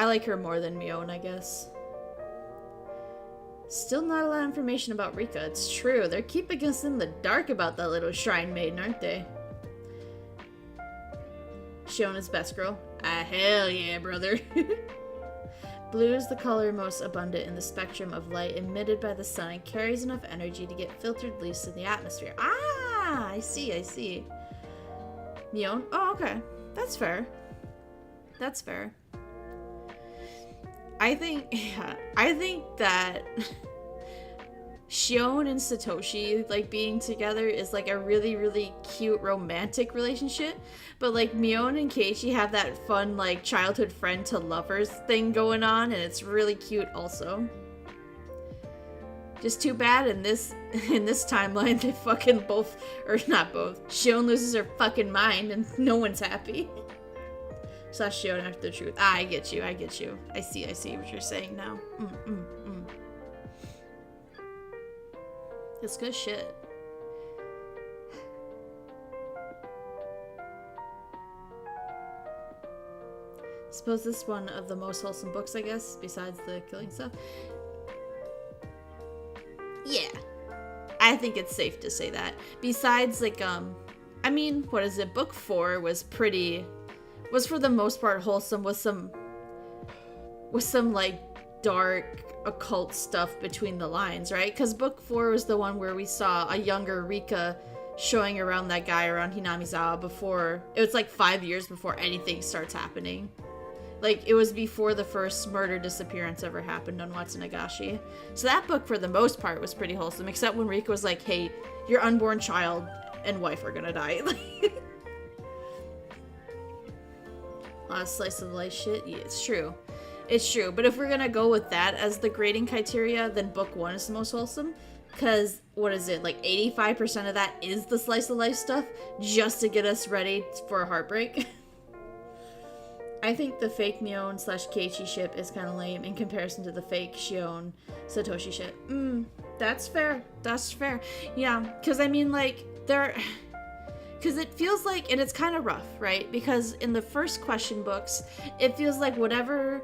like her more than Mion, I guess. Still not a lot of information about Rika. It's true. They're keeping us in the dark about that little shrine maiden, aren't they? Shion is best girl. Ah, hell yeah, brother. Blue is the color most abundant in the spectrum of light emitted by the sun and carries enough energy to get filtered loose in the atmosphere. Ah, I see. Neon? Oh, okay. That's fair. I think that Shion and Satoshi, like, being together is, like, a really, really cute romantic relationship. But, like, Mion and Keiichi have that fun, like, childhood friend to lovers thing going on, and it's really cute also. Just too bad in this timeline they fucking both, or not both, Shion loses her fucking mind and no one's happy. Slash Shion after the truth. Ah, I get you. I see what you're saying now. It's good shit. Suppose this is one of the most wholesome books, I guess, besides the killing stuff. Yeah. I think it's safe to say that. Besides, like, I mean, what is it? Book 4 was for the most part wholesome with some like dark occult stuff between the lines, right? Because book 4 was the one where we saw a younger Rika showing around that guy around Hinamizawa before, it was like 5 years before anything starts happening. Like, it was before the first murder disappearance ever happened on Watsunagashi. So that book, for the most part, was pretty wholesome, except when Rika was like, hey, your unborn child and wife are gonna die. A lot of slice of life shit. Yeah, it's true. But if we're gonna go with that as the grading criteria, then book 1 is the most wholesome. Because, what is it, like 85% of that is the slice of life stuff, just to get us ready for a heartbreak. I think the fake Mion / Keiichi ship is kind of lame in comparison to the fake Shion Satoshi ship. That's fair. Yeah, because I mean, like, because it feels like, and it's kind of rough, right? Because in the first question books, it feels like whatever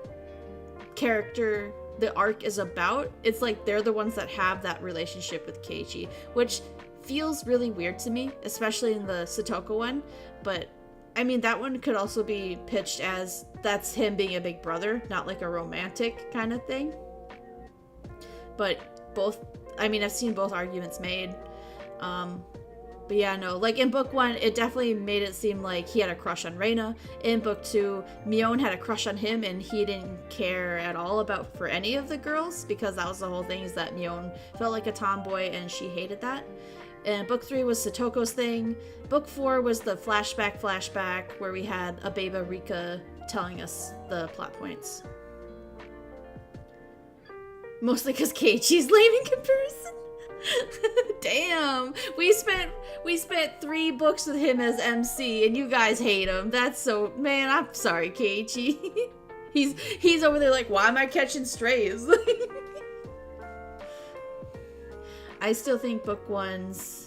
character the arc is about, it's like they're the ones that have that relationship with Keiichi, which feels really weird to me, especially in the Satoko one. But I mean, that one could also be pitched as that's him being a big brother, not like a romantic kind of thing. But both, I mean, I've seen both arguments made. But yeah, no, like in book 1, it definitely made it seem like he had a crush on Reina. In book 2, Mion had a crush on him and he didn't care at all about for any of the girls, because that was the whole thing, is that Mion felt like a tomboy and she hated that. And book 3 was Satoko's thing. Book 4 was the flashback where we had Abeba Rika telling us the plot points. Mostly because Keiichi's lame in comparison. Damn, we spent 3 books with him as MC, and you guys hate him. That's so, man. I'm sorry, Keiichi. he's over there like, why am I catching strays? I still think book 1's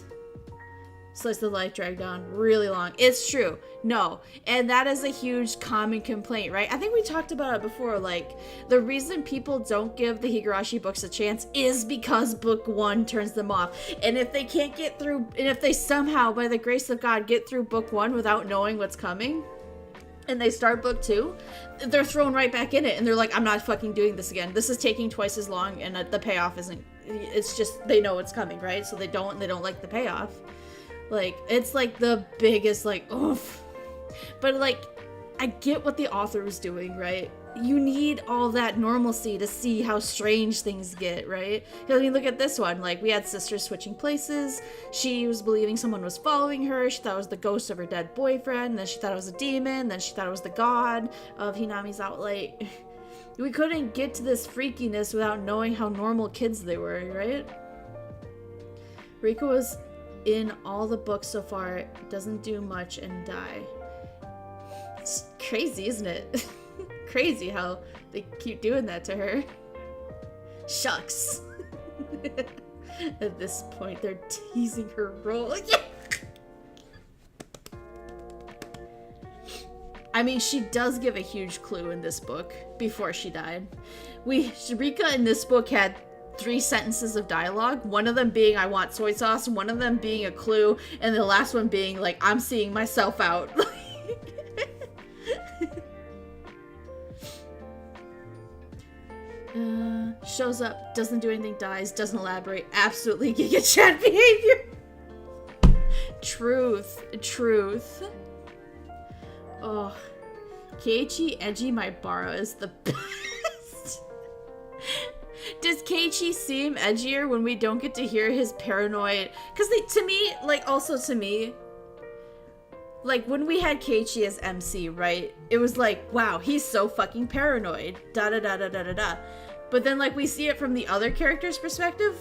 slice of life dragged on really long. It's true. No. And that is a huge common complaint, right? I think we talked about it before. Like, the reason people don't give the Higurashi books a chance is because book 1 turns them off. And if they can't get through, and if they somehow, by the grace of God, get through book 1 without knowing what's coming, and they start book 2, they're thrown right back in it. And they're like, I'm not fucking doing this again. This is taking twice as long, and the payoff isn't, it's just, they know it's coming, right? So they don't like the payoff. Like, it's like the biggest, like, oof. But like, I get what the author was doing, right? You need all that normalcy to see how strange things get, right? I mean, look at this one. Like, we had sisters switching places. She was believing someone was following her. She thought it was the ghost of her dead boyfriend. Then she thought it was a demon. Then she thought it was the god of Hinami's outlet. We couldn't get to this freakiness without knowing how normal kids they were, right? Rika was in all the books so far, doesn't do much and die. It's crazy, isn't it? Crazy how they keep doing that to her. Shucks. At this point, they're teasing her role. I mean, she does give a huge clue in this book before she died. Rika in this book had 3 sentences of dialogue, one of them being I want soy sauce, one of them being a clue, and the last one being like I'm seeing myself out. Shows up, doesn't do anything, dies, doesn't elaborate. Absolutely Giga Chat behavior. Truth. Oh, Keiichi Edgy Maibara is the best. Does Keiichi seem edgier when we don't get to hear his paranoid? Because to me, like, when we had Keiichi as MC, right? It was like, wow, he's so fucking paranoid. Da-da-da-da-da-da-da. But then, like, we see it from the other character's perspective.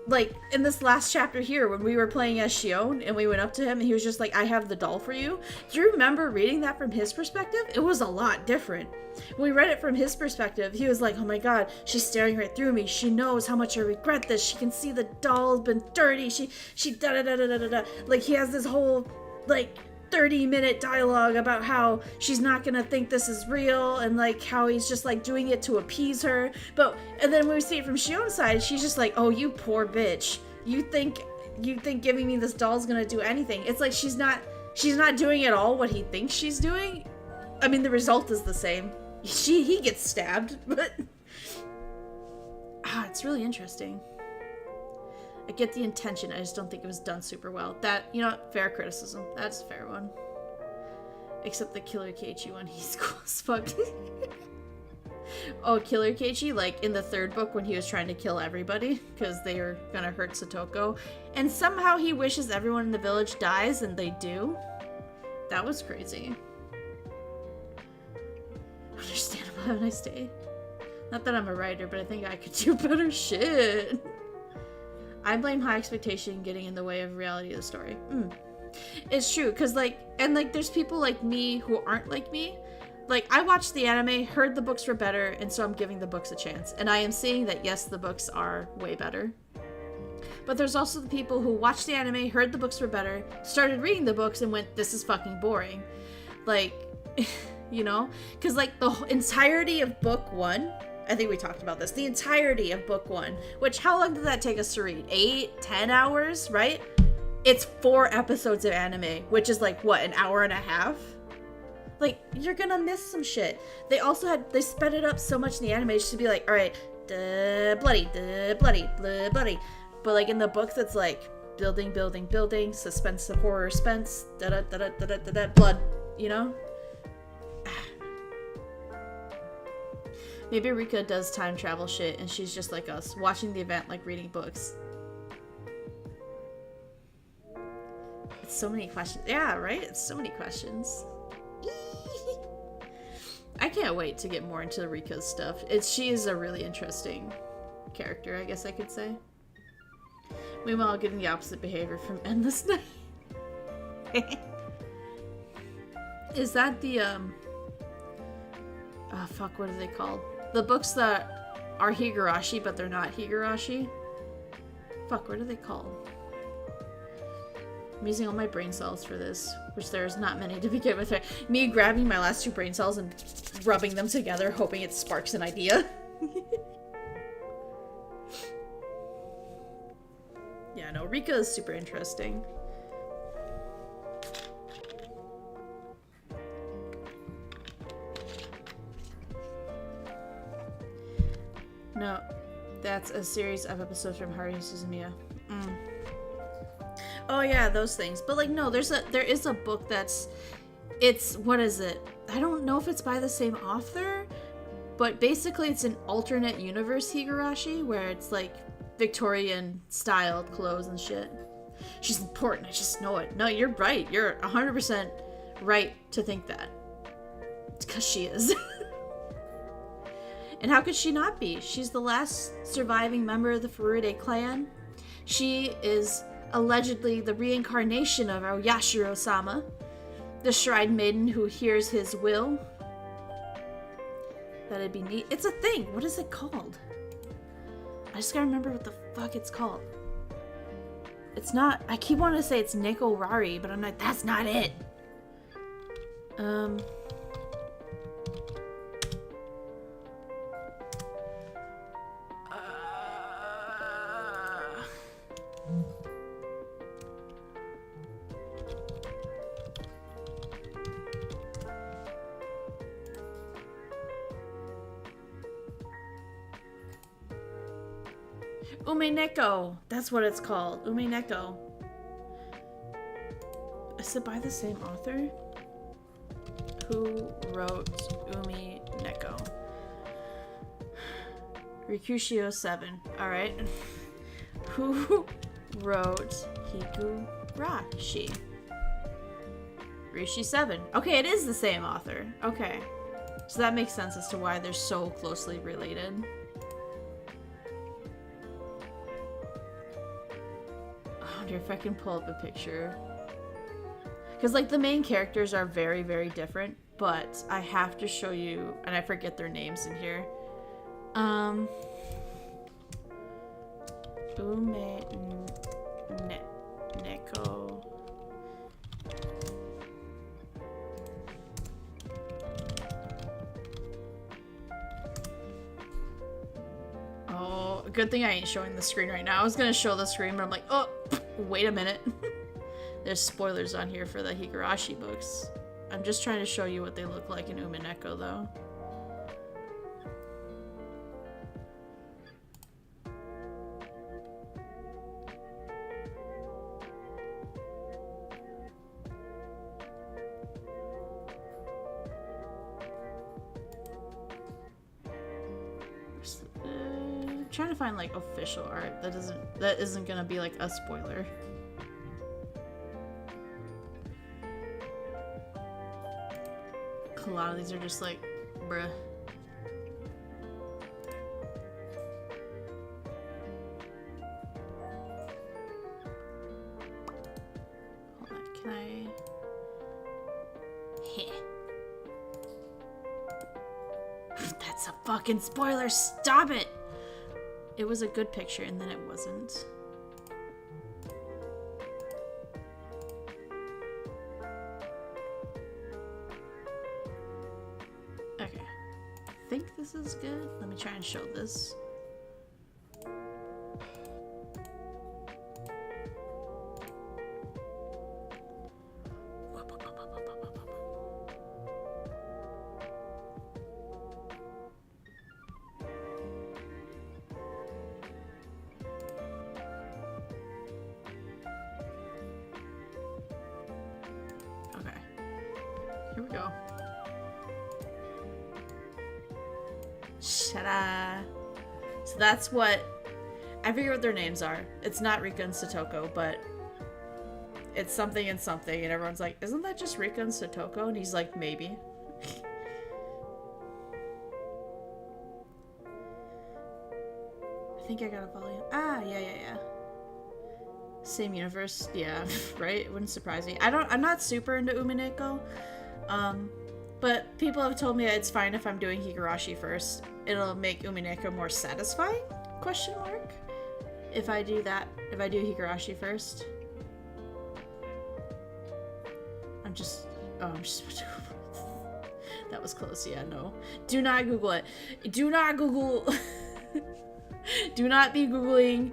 Like, in this last chapter here, when we were playing as Shion, and we went up to him, and he was just like, I have the doll for you. Do you remember reading that from his perspective? It was a lot different. When we read it from his perspective, he was like, oh my god, she's staring right through me. She knows how much I regret this. She can see the doll's been dirty. She da-da-da-da-da-da-da. Like, he has this whole, like, 30-minute dialogue about how she's not gonna think this is real, and like how he's just like doing it to appease her. And then when we see it from Shion's side, she's just like, oh, you poor bitch, you think giving me this doll's gonna do anything. It's like she's not doing at all what he thinks she's doing. I mean, the result is the same. He gets stabbed, but it's really interesting. I get the intention, I just don't think it was done super well. That, you know, fair criticism. That's a fair one. Except the Killer Keiichi one, he's cool as fuck. Oh, Killer Keiichi, like, in the third book when he was trying to kill everybody, because they were gonna hurt Satoko. And somehow he wishes everyone in the village dies, and they do. That was crazy. Understandable, have a nice day. Not that I'm a writer, but I think I could do better shit. I blame high expectation getting in the way of reality of the story. It's true, because, like, and, like, there's people like me who aren't like me. Like, I watched the anime, heard the books were better, and so I'm giving the books a chance. And I am seeing that, yes, the books are way better. But there's also the people who watched the anime, heard the books were better, started reading the books, and went, this is fucking boring. Like, you know? Because, like, the entirety of book 1... I think we talked about this. The entirety of book 1, which, how long did that take us to read? 8, 10 hours, right? It's 4 episodes of anime, which is like, what, an hour and a half? Like, you're gonna miss some shit. They sped it up so much in the anime just to be like, alright, bloody, blah, bloody. But like in the books, it's like, building, suspense, horror, suspense, blood, you know? Maybe Rika does time travel shit and she's just like us, watching the event like reading books. It's so many questions. Yeah, right? It's so many questions. I can't wait to get more into Rika's stuff. She is a really interesting character, I guess I could say. Meanwhile, getting the opposite behavior from Endless Night. Is that the, oh, fuck, what are they called? The books that are Higurashi, but they're not Higurashi? Fuck, what are they called? I'm using all my brain cells for this, which there's not many to begin with. Me grabbing my last 2 brain cells and rubbing them together, hoping it sparks an idea. Yeah, no, Rika is super interesting. No, that's a series of episodes from Haruhi Suzumiya. Oh yeah, those things. But like, no, there is a book what is it? I don't know if it's by the same author, but basically it's an alternate universe Higurashi where it's like Victorian styled clothes and shit. She's important, I just know it. No, you're right. You're 100% right to think that. It's because she is. And how could she not be? She's the last surviving member of the Furude clan. She is allegedly the reincarnation of our Yashiro-sama, the Shrine Maiden who hears his will. That'd be neat. It's a thing. What is it called? I just gotta remember what the fuck it's called. It's not... I keep wanting to say it's Neko Rari, but I'm like, that's not it. Umeneko. That's what it's called. Umeneko. Is it by the same author? Who wrote Umeneko? Rikushio 7. Alright. Who wrote Higurashi? Rishi 7. Okay, it is the same author. Okay. So that makes sense as to why they're so closely related. I wonder if I can pull up a picture. Because, like, the main characters are very, very different, but I have to show you, and I forget their names in here. Neko. Oh, good thing I ain't showing the screen right now. I was gonna show the screen, but I'm like, oh, wait a minute. There's spoilers on here for the Higurashi books. I'm just trying to show you what they look like in Umeneko, though. Trying to find like official art that isn't gonna be like a spoiler. A lot of these are just like bruh. Hold on, can I That's a fucking spoiler, stop it! It was a good picture, and then it wasn't. Okay. I think this is good. Let me try and show this. Here we go. Shada. So that's what... I forget what their names are. It's not Rika and Satoko, but... it's something and something, and everyone's like, isn't that just Rika and Satoko? And he's like, maybe. I think I got a volume. Ah, yeah. Same universe. Yeah, right? It wouldn't surprise me. I'm not super into Umeneko. But people have told me that it's fine if I'm doing Higurashi first. It'll make Umeneko more satisfying? Question mark. If I do Higurashi first. I'm just that was close, yeah, no. Do not Google it. Do not Google do not be Googling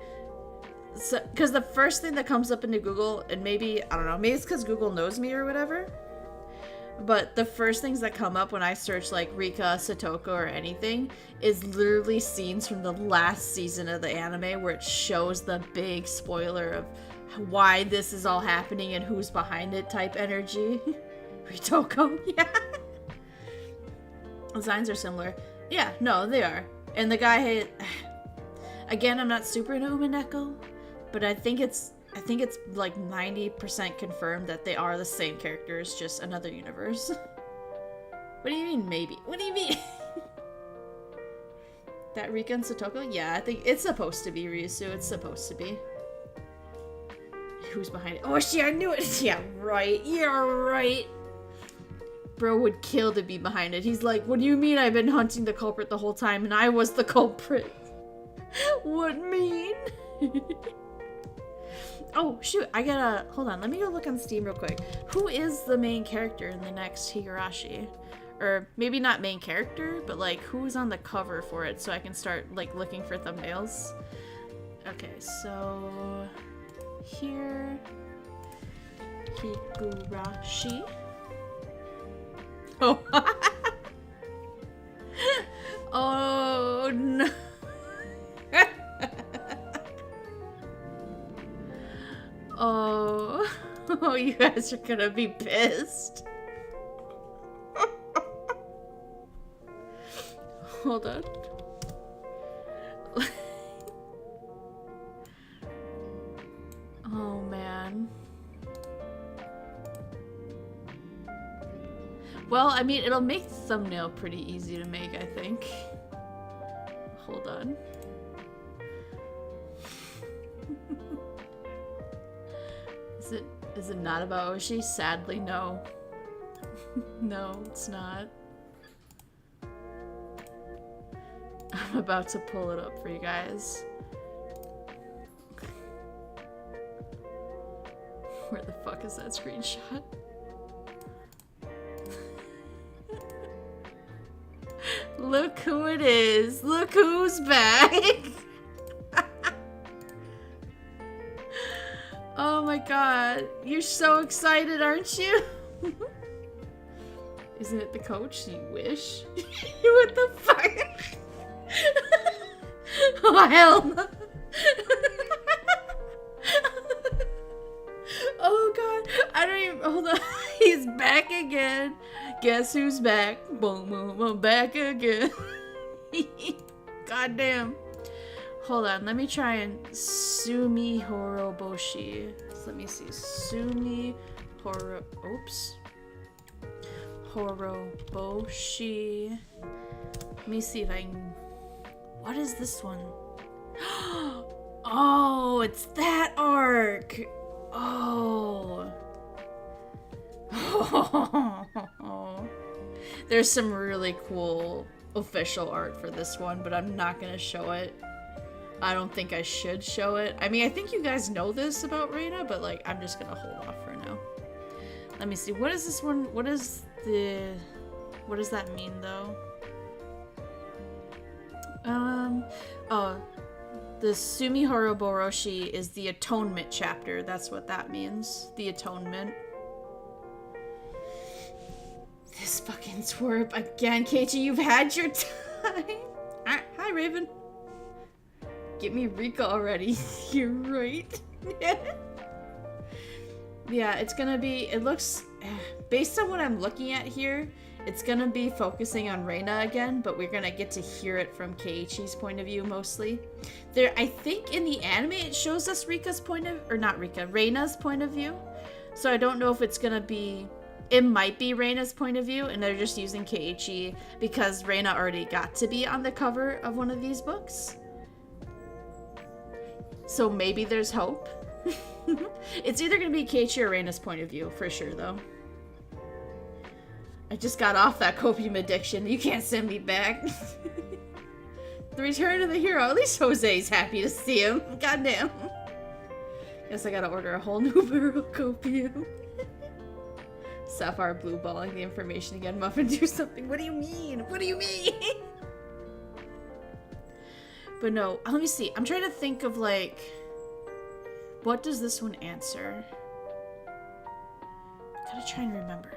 because the first thing that comes up into Google, and maybe, I don't know, maybe it's because Google knows me or whatever, but the first things that come up when I search like Rika, Satoko, or anything is literally scenes from the last season of the anime where it shows the big spoiler of why this is all happening and who's behind it type energy. Ritoko, yeah. Designs are similar. Yeah, no, they are. And the guy, again, I'm not super into Umeneko, but I think it's like 90% confirmed that they are the same characters, just another universe. What do you mean, maybe? What do you mean? That Rika and Satoko? Yeah, I think it's supposed to be Ryusu. It's supposed to be. Who's behind it? Oh, shit, I knew it! Yeah, right. You're right. Bro would kill to be behind it. He's like, what do you mean I've been hunting the culprit the whole time and I was the culprit? What mean? Oh, shoot, I gotta... Hold on, let me go look on Steam real quick. Who is the main character in the next Higurashi? Or maybe not main character, but like, who's on the cover for it so I can start like looking for thumbnails? Okay, so... Here... Higurashi. Oh! Oh, no! You guys are gonna be pissed. Hold on. Oh man. Well, I mean, it'll make the thumbnail pretty easy to make, I think. Hold on. Is it not about Oshi? Sadly, no. No, it's not. I'm about to pull it up for you guys. Where the fuck is that screenshot? Look who it is. Look who's back. Oh my god. You're so excited, aren't you? Isn't it the coach? You wish? What the fuck? Oh, hell no. Oh god. I don't even. Hold on. He's back again. Guess who's back? Boom, boom, boom. Back again. Goddamn. Hold on. Let me try and. Sumi Horoboshi. So let me see. Sumi Horo. Oops. Horoboshi. Let me see if I can. What is this one? Oh, it's that arc. Oh. There's some really cool official art for this one, but I'm not gonna show it. I don't think I should show it. I mean, I think you guys know this about Reina, but like, I'm just gonna hold off for now. Let me see. What is this one? What does that mean though? Oh, the Sumi Horoboroshi is the atonement chapter. That's what that means. The atonement. This fucking twerp again, Keiichi. You've had your time. Hi, Raven. Get me Rika already. You're right. Yeah, it's gonna be. It looks, based on what I'm looking at here, it's gonna be focusing on Reina again, but we're gonna get to hear it from Keiichi's point of view mostly. There, I think in the anime it shows us Rika's point of, or not Rika, Reina's point of view. So I don't know if it's gonna be. It might be Reina's point of view, and they're just using Keiichi because Reina already got to be on the cover of one of these books. So maybe there's hope. It's either gonna be Keiichi or Reina's point of view, for sure, though. I just got off that copium addiction. You can't send me back. The return of the hero. At least Jose's happy to see him. Goddamn. Guess I gotta order a whole new barrel of copium. Saphyre blue balling the information again. Muffin, do something. What do you mean? What do you mean? But no, let me see. I'm trying to think of like, what does this one answer? Gotta try and remember.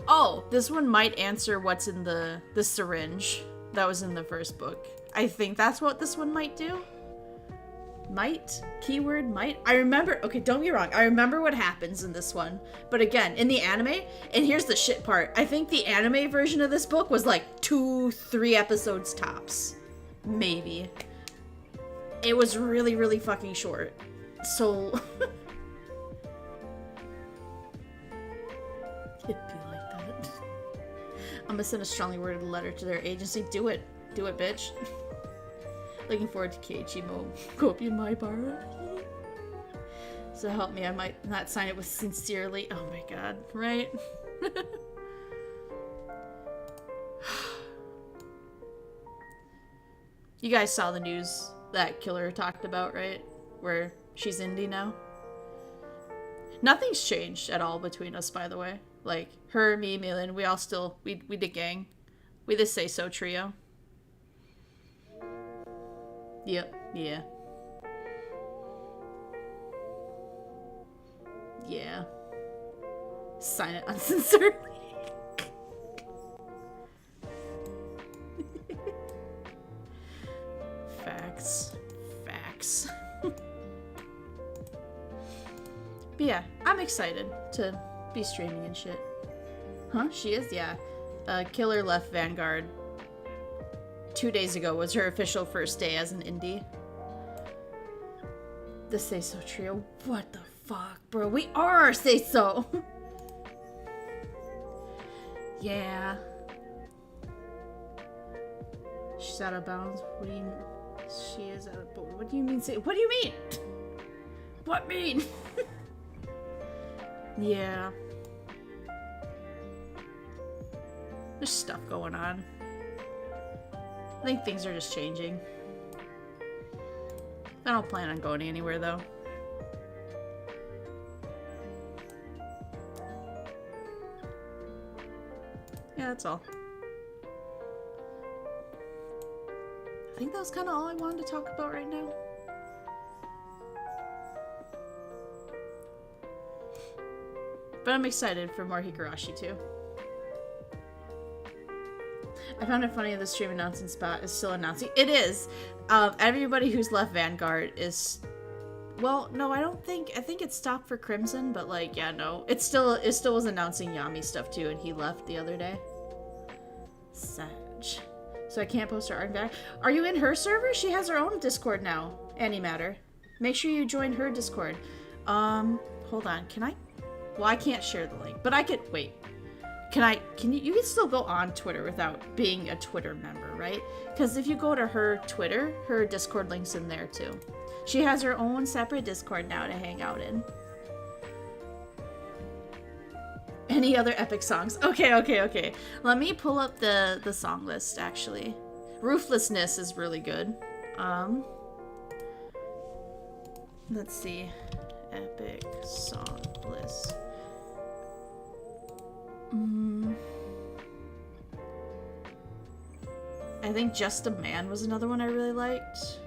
Oh, this one might answer what's in the syringe that was in the first book. I think that's what this one might do. Might? Keyword might? I remember, okay, don't get me wrong, I remember what happens in this one. But again, in the anime, and here's the shit part, I think the anime version of this book was like 2-3 episodes tops. Maybe. It was really, really fucking short. So... It'd be like that. I'm gonna send a strongly worded letter to their agency. Do it. Do it, bitch. Looking forward to Keiichi Copium my bar. So help me, I might not sign it with sincerely. Oh my god, right? You guys saw the news that Killer talked about, right? Where she's indie now. Nothing's changed at all between us, by the way. Like, her, me, Malin, we all still, we the gang. We the Say So trio. Yep, yeah. Yeah. Sign it unsincerely. Facts. But yeah, I'm excited to be streaming and shit. Huh? She is? Yeah. Killer left Vanguard 2 days ago was her official first day as an indie. The Say So Trio. What the fuck, bro? We are Say So! Yeah. She's out of bounds. What do you... She is out of... What do you mean say... What do you mean? What mean? Yeah. There's stuff going on. I think things are just changing. I don't plan on going anywhere, though. Yeah, that's all. I think that was kind of all I wanted to talk about right now. But I'm excited for more Higurashi, too. I found it funny the stream announcing spot is still announcing. It is! Everybody who's left Vanguard is... Well, no, I think it stopped for Crimson, but like, yeah, no. It still was announcing Yami stuff, too, and he left the other day. Sag. So I can't post her art back. Are you in her server? She has her own Discord now. Antimatter. Make sure you join her Discord. Hold on. Can I? Well, I can't share the link, but I could, wait. Can you can still go on Twitter without being a Twitter member, right? Because if you go to her Twitter, her Discord link's in there too. She has her own separate Discord now to hang out in. Any other epic songs? Okay. Let me pull up the song list, actually. Rooflessness is really good. Let's see. Epic song list. I think Just a Man was another one I really liked.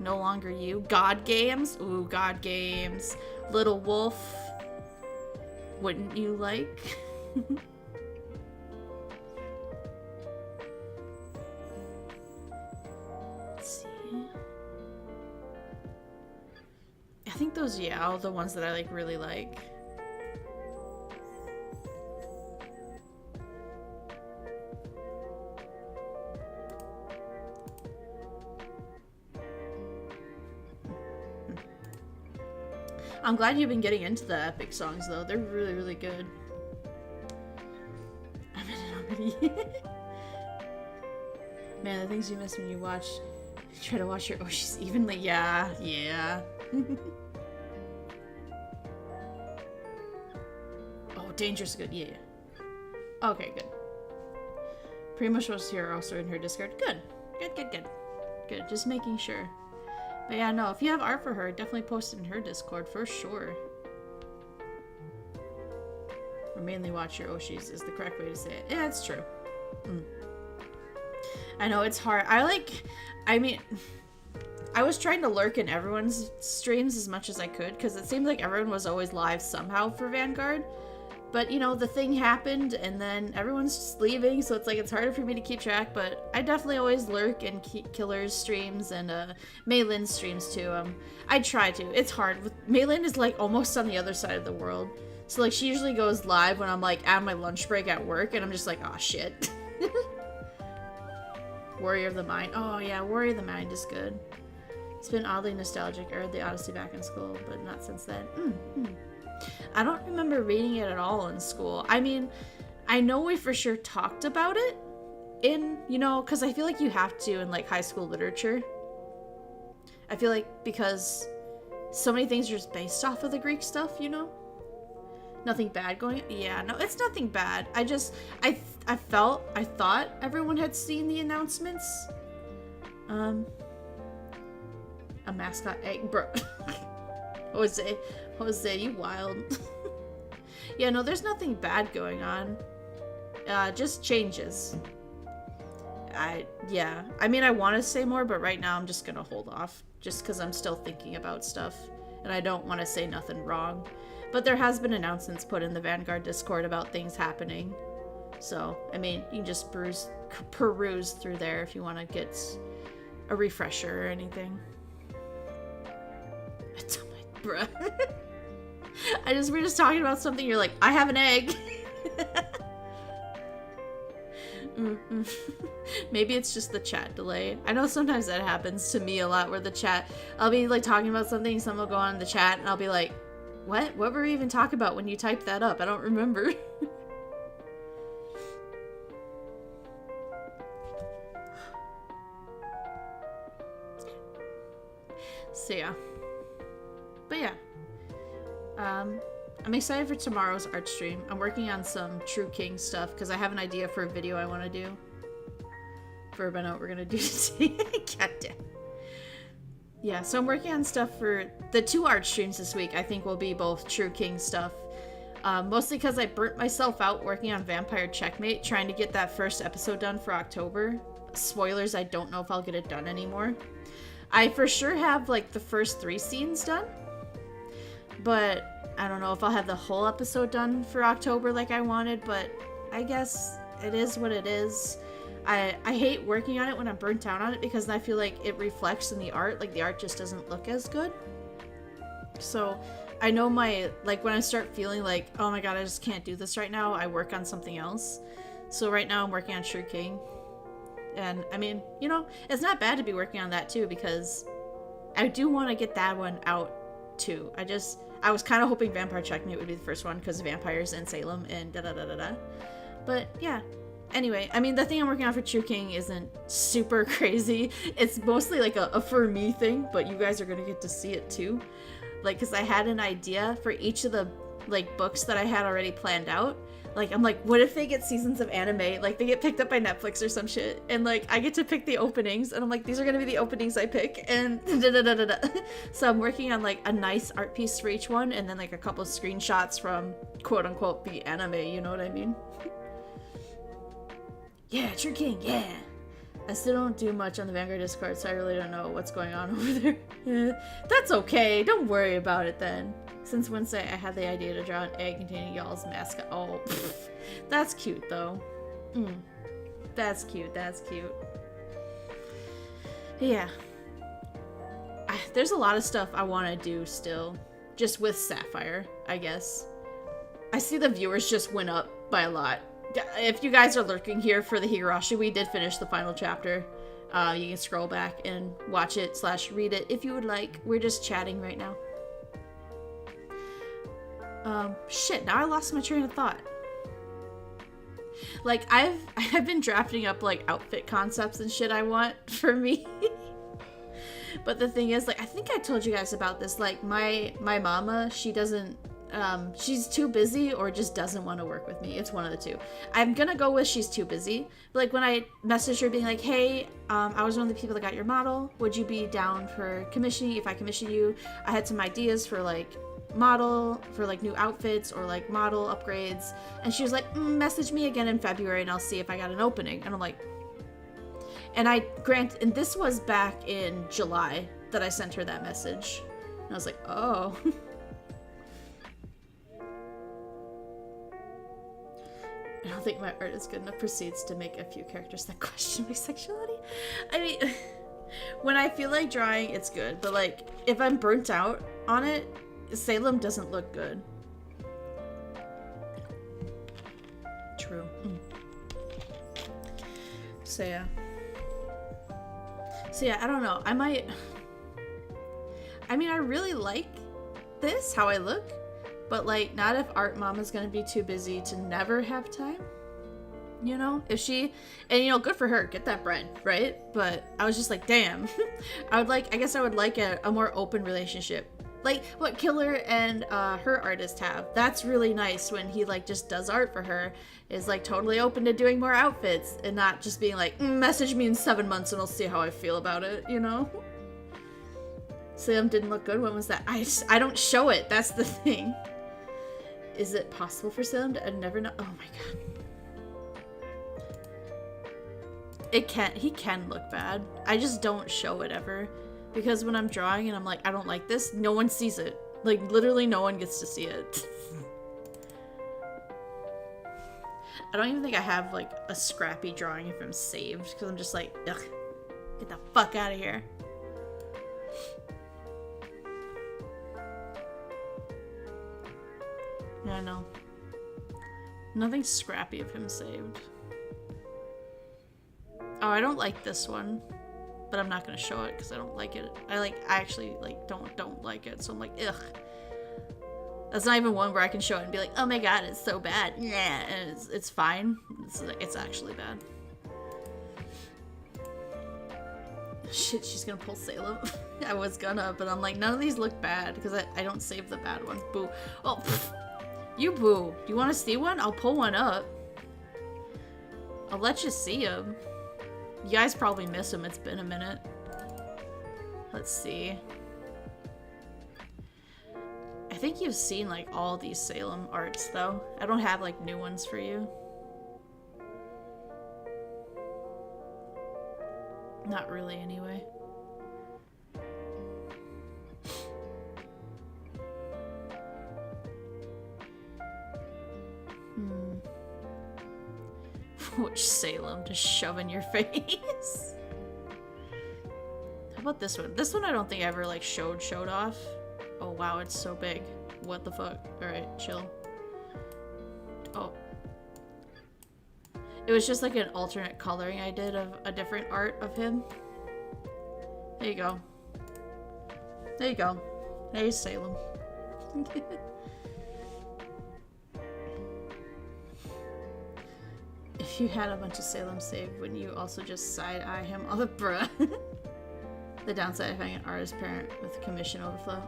No Longer You. God Games. Ooh, God Games. Little Wolf. Wouldn't you like? Let's see. I think those, yeah, all the ones that I like really like. I'm glad you've been getting into the epic songs, though. They're really, really good. I'm in it already. Man, the things you miss when you watch... You try to watch your Oshis evenly. Yeah. Oh, Dangerous Good. Yeah. Okay, good. Pretty much was here also in her Discord. Good. Good. Just making sure. But yeah, no, if you have art for her, definitely post it in her Discord for sure. Or mainly watch your Oshis is the correct way to say it. Yeah, it's true. I know, it's hard. I mean, I was trying to lurk in everyone's streams as much as I could, because it seemed like everyone was always live somehow for Vanguard. But, you know, the thing happened, and then everyone's just leaving, so it's like, it's harder for me to keep track, but I definitely always lurk in Killer's streams and Maylin's streams, too. I try to. It's hard. Maylin is, like, almost on the other side of the world. So, like, she usually goes live when I'm, like, at my lunch break at work, and I'm just like, aw, shit. Warrior of the Mind. Oh, yeah, Warrior of the Mind is good. It's been oddly nostalgic. I read the Odyssey back in school, but not since then. I don't remember reading it at all in school. I mean, I know we for sure talked about it in, you know, because I feel like you have to in, like, high school literature. I feel like because so many things are just based off of the Greek stuff, you know? Nothing bad going on. Yeah, no, it's nothing bad. I thought everyone had seen the announcements. A mascot egg, bro. Jose, you wild. Yeah, no, there's nothing bad going on. Just changes. I mean, I want to say more, but right now I'm just gonna hold off. Just because I'm still thinking about stuff. And I don't want to say nothing wrong. But there has been announcements put in the Vanguard Discord about things happening. So, I mean, you can just peruse through there if you want to get a refresher or anything. It's on my breath. We're just talking about something, you're like, I have an egg. Maybe it's just the chat delay. I know sometimes that happens to me a lot, where the chat, I'll be like talking about something, someone will go on in the chat, and I'll be like, what were we even talking about when you typed that up? I don't remember. So yeah. But yeah. I'm excited for tomorrow's art stream. I'm working on some True King stuff because I have an idea for a video I want to do. For what we're gonna do today. God damn. Yeah, so I'm working on stuff for the 2 art streams this week. I think will be both True King stuff. Mostly because I burnt myself out working on Vampire Checkmate, trying to get that first episode done for October. Spoilers, I don't know if I'll get it done anymore. I for sure have like the first 3 scenes done, but I don't know if I'll have the whole episode done for October like I wanted, but I guess it is what it is. I hate working on it when I'm burnt out on it because I feel like it reflects in the art. Like the art just doesn't look as good. So I know like when I start feeling like, oh my god, I just can't do this right now, I work on something else. So right now I'm working on True King. And I mean, you know, it's not bad to be working on that too because I do want to get that one out too. I was kind of hoping Vampire Checkmate would be the first one because vampires in Salem and da-da-da-da-da. But yeah. Anyway, I mean, the thing I'm working on for True King isn't super crazy. It's mostly like a for me thing, but you guys are going to get to see it too. Like, because I had an idea for each of the, like, books that I had already planned out. Like, I'm like, what if they get seasons of anime? Like, they get picked up by Netflix or some shit. And, like, I get to pick the openings. And I'm like, these are going to be the openings I pick. And da-da-da-da-da. So I'm working on, like, a nice art piece for each one. And then, like, a couple of screenshots from, quote-unquote, the anime. You know what I mean? Yeah, True King, yeah! I still don't do much on the Vanguard Discord, so I really don't know what's going on over there. That's okay, don't worry about it then. Since Wednesday, I had the idea to draw an egg containing y'all's mascot. Oh, pfft. That's cute, though. That's cute, that's cute. Yeah. There's a lot of stuff I want to do still. Just with Saphyre, I guess. I see the viewers just went up by a lot. If you guys are lurking here for the Higurashi, we did finish the final chapter. You can scroll back and watch it / read it if you would like. We're just chatting right now. Shit, now I lost my train of thought. Like, I've been drafting up, like, outfit concepts and shit I want for me. But the thing is, like, I think I told you guys about this. Like, my mama, she doesn't... she's too busy or just doesn't want to work with me. It's one of the two. I'm gonna go with she's too busy. But like when I messaged her being like, hey, I was one of the people that got your model. Would you be down for commissioning if I commission you? I had some ideas for like model, for like new outfits or like model upgrades. And she was like, message me again in February and I'll see if I got an opening. And I'm like, and and this was back in July that I sent her that message. And I was like, oh. I don't think my art is good enough. Proceeds to make a few characters that question my sexuality. I mean, when I feel like drawing, it's good. But like, if I'm burnt out on it, Salem doesn't look good. True. So yeah. I don't know. I mean, I really like this, how I look. But, like, not if Art Mama's gonna be too busy to never have time. You know? If she... And, you know, good for her. Get that bread, right? But I was just like, damn. I guess I would like a more open relationship. Like, what Killer and her artist have. That's really nice when he, like, just does art for her. Is, like, totally open to doing more outfits. And not just being like, message me in 7 months and I'll see how I feel about it, you know? Sam didn't look good. When was that? I don't show it. That's the thing. Is it possible for Salem to never know? Oh my god. He can look bad. I just don't show it ever. Because when I'm drawing and I'm like, I don't like this, no one sees it. Like, literally no one gets to see it. I don't even think I have, like, a scrappy drawing if I'm saved. Because I'm just like, ugh. Get the fuck out of here. Yeah, I know. Nothing scrappy of him saved. Oh, I don't like this one. But I'm not gonna show it because I don't like it. I actually don't like it. So I'm like, ugh. That's not even one where I can show it and be like, oh my god, it's so bad. Yeah, and it's fine. It's actually bad. Shit, she's gonna pull Salem. I was gonna, but I'm like, none of these look bad because I don't save the bad ones. Boo. Oh, pfft. You boo. Do you want to see one? I'll pull one up. I'll let you see him. You guys probably miss him. It's been a minute. Let's see. I think you've seen like all these Salem arts though. I don't have like new ones for you. Not really anyway. Which Salem to shove in your face? How about this one? This one I don't think I ever like showed off. Oh wow, it's so big. What the fuck? Alright, chill. Oh. It was just like an alternate coloring I did of a different art of him. There you go. There you go. There's Salem. If you had a bunch of Salem saved, wouldn't you also just side-eye him? Oh, bruh. The downside of having an artist parent with commission overflow.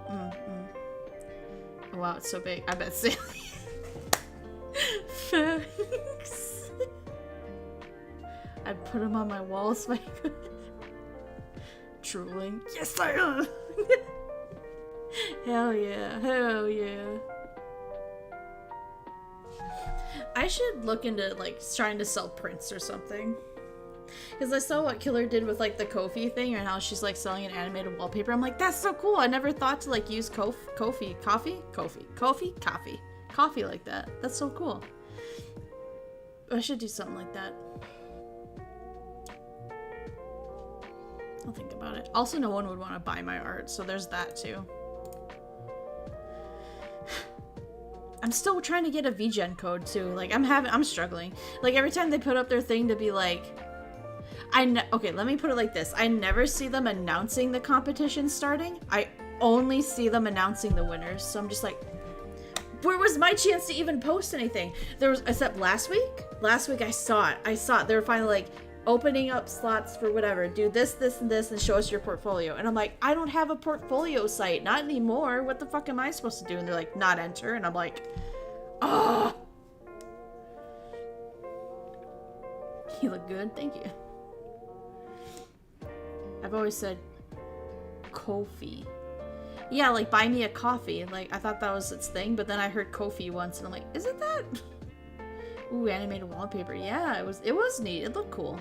Oh, wow, it's so big. I bet Salem. Thanks. I'd put him on my wall so I could. Drooling. Yes, I am. Hell yeah. Hell yeah. I should look into like trying to sell prints or something. Because I saw what Killer did with like the Ko-fi thing and how she's like selling an animated wallpaper. I'm like, that's so cool. I never thought to like use coffee like that. That's so cool. I should do something like that. I'll think about it. Also, no one would want to buy my art, so there's that too. I'm still trying to get a VGen code too. Like I'm struggling. Like every time they put up their thing to be like, okay, let me put it like this. I never see them announcing the competition starting. I only see them announcing the winners. So I'm just like, where was my chance to even post anything? There was, except last week. Last week I saw it. They were finally like opening up slots for whatever. Do this, this, and this, and show us your portfolio. And I'm like, I don't have a portfolio site. Not anymore. What the fuck am I supposed to do? And they're like, not enter. And I'm like, oh. You look good. Thank you. I've always said Ko-fi. Yeah, like buy me a coffee. Like I thought that was its thing, but then I heard Ko-fi once and I'm like, isn't that? Ooh, animated wallpaper. Yeah, it was neat. It looked cool.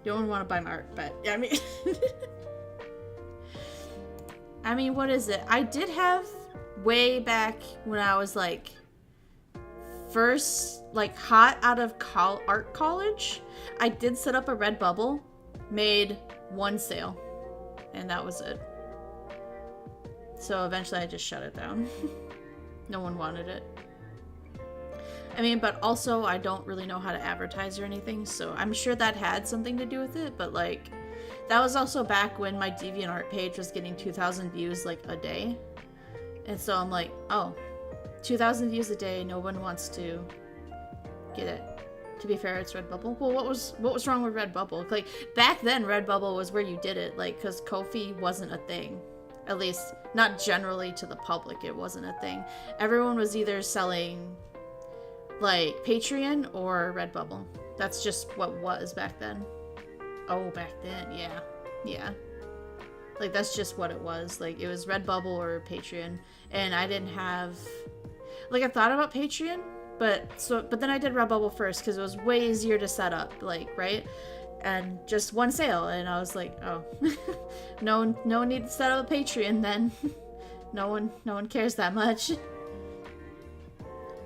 You don't want to buy my art, but I mean I mean, what is it? I did have way back when I was like first like hot out of art college, I did set up a Redbubble, made one sale, and that was it. So eventually I just shut it down. No one wanted it. I mean, but also I don't really know how to advertise or anything, so I'm sure that had something to do with it, but like that was also back when my DeviantArt page was getting 2,000 views like a day. And so I'm like, oh, 2,000 views a day, no one wants to get it. To be fair, it's Redbubble. Well, what was wrong with Redbubble? Like back then Redbubble was where you did it, like cuz Ko-fi wasn't a thing. At least not generally to the public, it wasn't a thing. Everyone was either selling like Patreon or Redbubble. That's just what was back then. Oh, back then, yeah. Yeah. Like that's just what it was. Like it was Redbubble or Patreon. And I didn't have like I thought about Patreon, but then I did Redbubble first because it was way easier to set up, like, right? And just one sale, and I was like, oh, no one needs to set up a Patreon then. no one cares that much.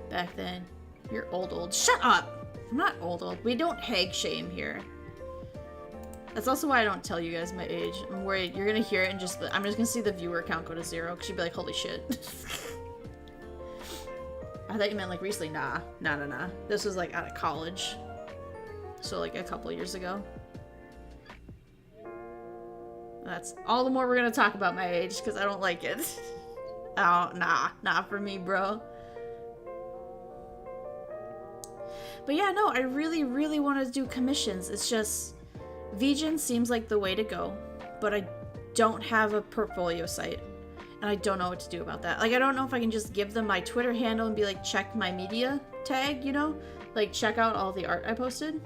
Back then. You're old. Shut up! I'm not old. We don't hag shame here. That's also why I don't tell you guys my age. I'm worried you're gonna hear it and I'm just gonna see the viewer count go to 0 because you'd be like, holy shit. I thought you meant like recently. Nah. This was like out of college. So like a couple years ago. That's all the more we're gonna talk about my age because I don't like it. Oh, nah, not for me, bro. But yeah, no, I really, really want to do commissions. It's just, VGen seems like the way to go, but I don't have a portfolio site, and I don't know what to do about that. Like, I don't know if I can just give them my Twitter handle and be like, check my media tag, you know? Like, check out all the art I posted.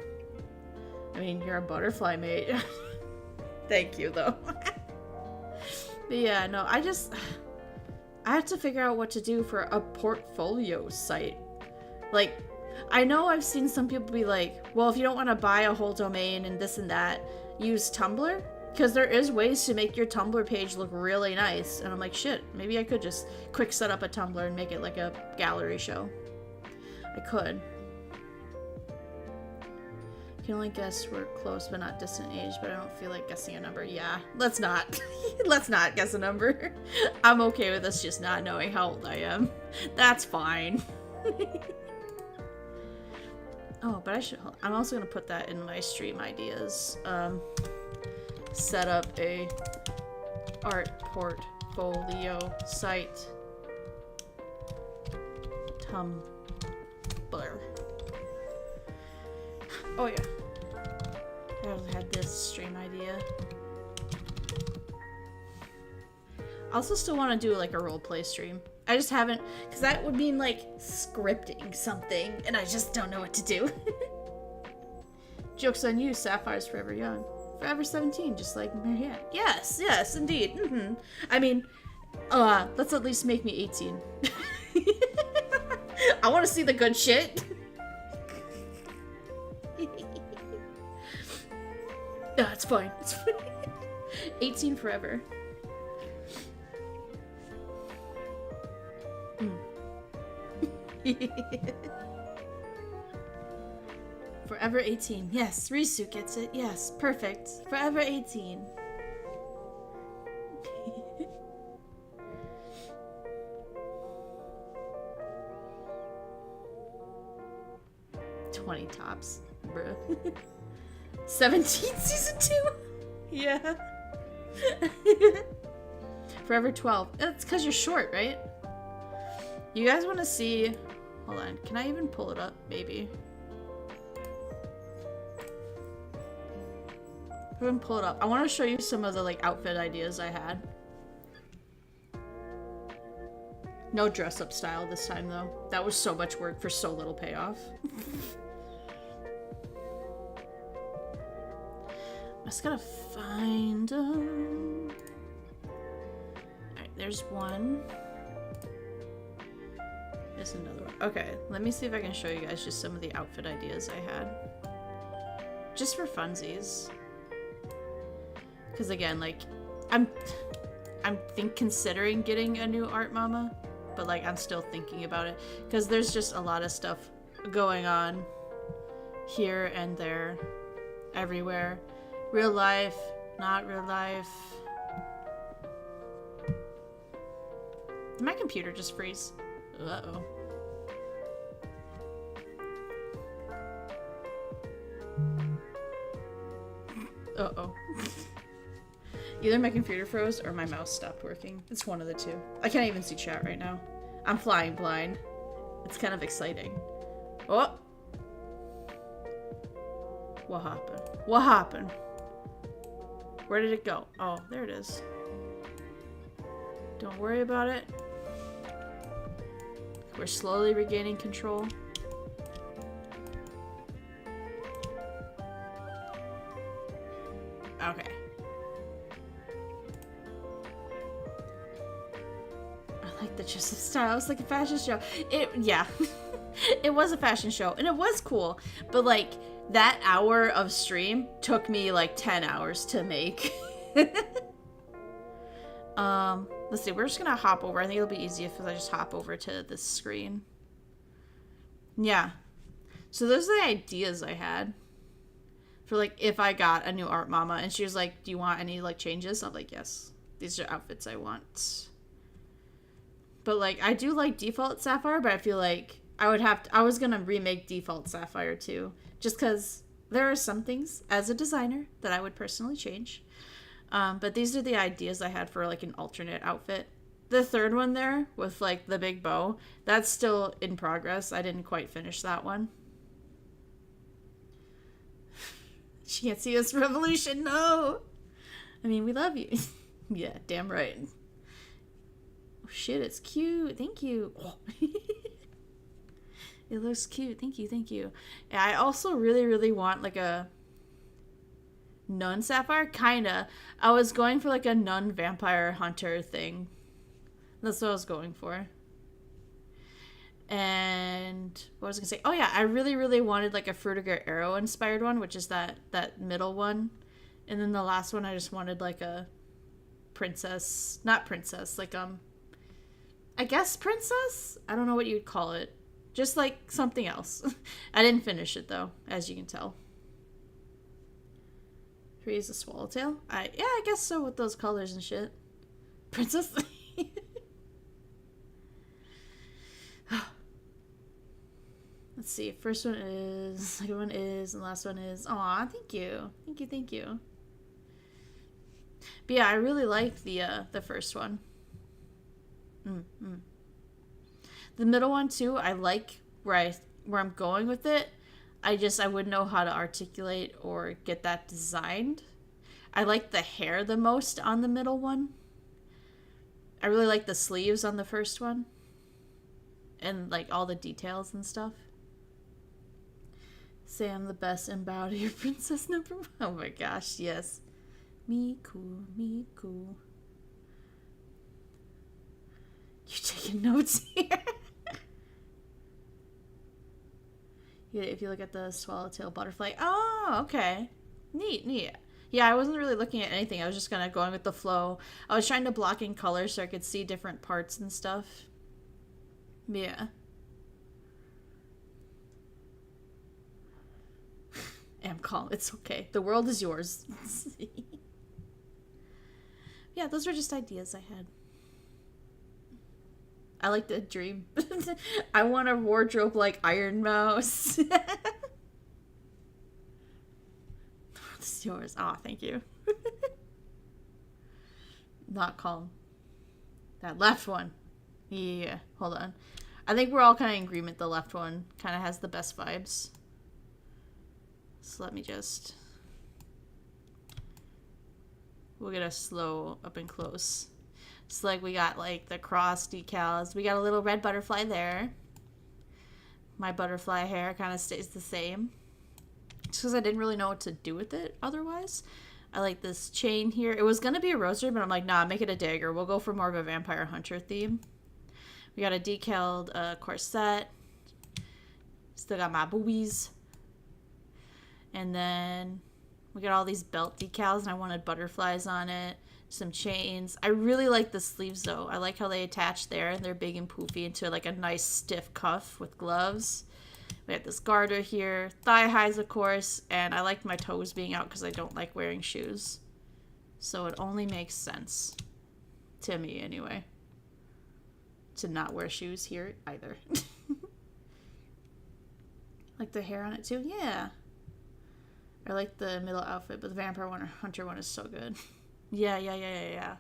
I mean, you're a butterfly, mate. Thank you, though. But yeah, no, I have to figure out what to do for a portfolio site. Like, I know I've seen some people be like, well, if you don't want to buy a whole domain and this and that, use Tumblr. Because there is ways to make your Tumblr page look really nice. And I'm like, shit, maybe I could just quick set up a Tumblr and make it like a gallery show. I could. You can only guess we're close but not distant age, but I don't feel like guessing a number. Yeah, let's not. Let's not guess a number. I'm okay with us just not knowing how old I am. That's fine. Oh, but I'm also gonna put that in my stream ideas. Set up a art portfolio site. Tumblr. Oh yeah. I had this stream idea. I also still want to do like a roleplay stream. I just haven't, because that would mean like scripting something, and I just don't know what to do. Joke's on you, Sapphire's forever young. Forever 17, just like Marianne. Yes, yes, indeed. Mm-hmm. I mean, let's at least make me 18. I want to see the good shit. No, it's fine. It's fine. 18 forever. Forever 18. Yes, Risu gets it. Yes, perfect. Forever 18. $20 tops, bruh. 17 season 2. Yeah. Forever 12. It's because you're short, right? You guys want to see? Hold on. Can I even pull it up? Maybe. I haven't pulled it up. I want to show you some of the like outfit ideas I had. No dress up style this time though. That was so much work for so little payoff. I just gotta find them. Alright, there's one. There's another one. Okay, let me see if I can show you guys just some of the outfit ideas I had. Just for funsies. Because again, like, I'm considering getting a new art mama, but like I'm still thinking about it. Because there's just a lot of stuff going on here and there, everywhere. Real life, not real life. Did my computer just freeze? Uh-oh. Uh-oh. Either my computer froze or my mouse stopped working. It's one of the two. I can't even see chat right now. I'm flying blind. It's kind of exciting. Oh! What happened? What happened? Where did it go? Oh, there it is. Don't worry about it. We're slowly regaining control. Okay. I like the Joseph style. It's like a fashion show. Yeah. It was a fashion show, and it was cool. But like, that hour of stream took me like 10 hours to make. Let's see, we're just gonna hop over. I think it'll be easy if I just hop over to this screen. Yeah. So those are the ideas I had. for like if I got a new art mama and she was like, do you want any like changes? I'm like, yes, these are outfits I want. But like I do like default Saphyre, but I feel like I was gonna remake default Saphyre too, just because there are some things as a designer that I would personally change. But these are the ideas I had for like an alternate outfit. The third one there with like the big bow, that's still in progress. I didn't quite finish that one. She can't see us, Revolution. No. I mean, we love you. Yeah, damn right. Oh shit, it's cute. Thank you. Oh. It looks cute. Thank you. Thank you. And I also really, really want like a nun Saphyre. Kinda. I was going for like a nun vampire hunter thing. That's what I was going for. And what was I gonna say? Oh yeah, I really, really wanted like a Fruitiger Arrow inspired one, which is that middle one. And then the last one I just wanted like a princess, not princess, like I guess princess? I don't know what you'd call it. Just like something else. I didn't finish it though, as you can tell. Freeze a swallowtail? Yeah, I guess so with those colors and shit. Princess? Let's see. First one is, second one is, and last one is. Aw, thank you. Thank you, thank you. But yeah, I really like the first one. The middle one too, I like where I'm going with it. I wouldn't know how to articulate or get that designed. I like the hair the most on the middle one. I really like the sleeves on the first one. And like all the details and stuff. Say I'm the best and bow to your princess number one. Oh my gosh, yes. Miku, Miku. You taking notes here? Yeah, if you look at the swallowtail butterfly. Oh, okay. Neat, neat. Yeah, I wasn't really looking at anything. I was just kind of going with the flow. I was trying to block in color so I could see different parts and stuff. Yeah. I'm calm. It's okay. The world is yours. Yeah, those were just ideas I had. I like the dream. I want a wardrobe like Iron Mouse. This is yours. Aw, thank you. Not calm. That left one. Yeah, hold on. I think we're all kind of in agreement the left one kind of has the best vibes. So let me just... We'll get a slow up and close. It's like we got like the cross decals. We got a little red butterfly there. My butterfly hair kind of stays the same. Just because I didn't really know what to do with it otherwise. I like this chain here. It was going to be a rosary, but I'm like, nah, make it a dagger. We'll go for more of a vampire hunter theme. We got a decaled corset. Still got my boobies. And then we got all these belt decals, and I wanted butterflies on it. Some chains. I really like the sleeves, though. I like how they attach there, and they're big and poofy into like a nice stiff cuff with gloves. We got this garter here. Thigh highs, of course, and I like my toes being out because I don't like wearing shoes. So it only makes sense. To me, anyway. To not wear shoes here, either. Like the hair on it, too? Yeah. I like the middle outfit, but the vampire one or hunter one is so good. Yeah. Yeah,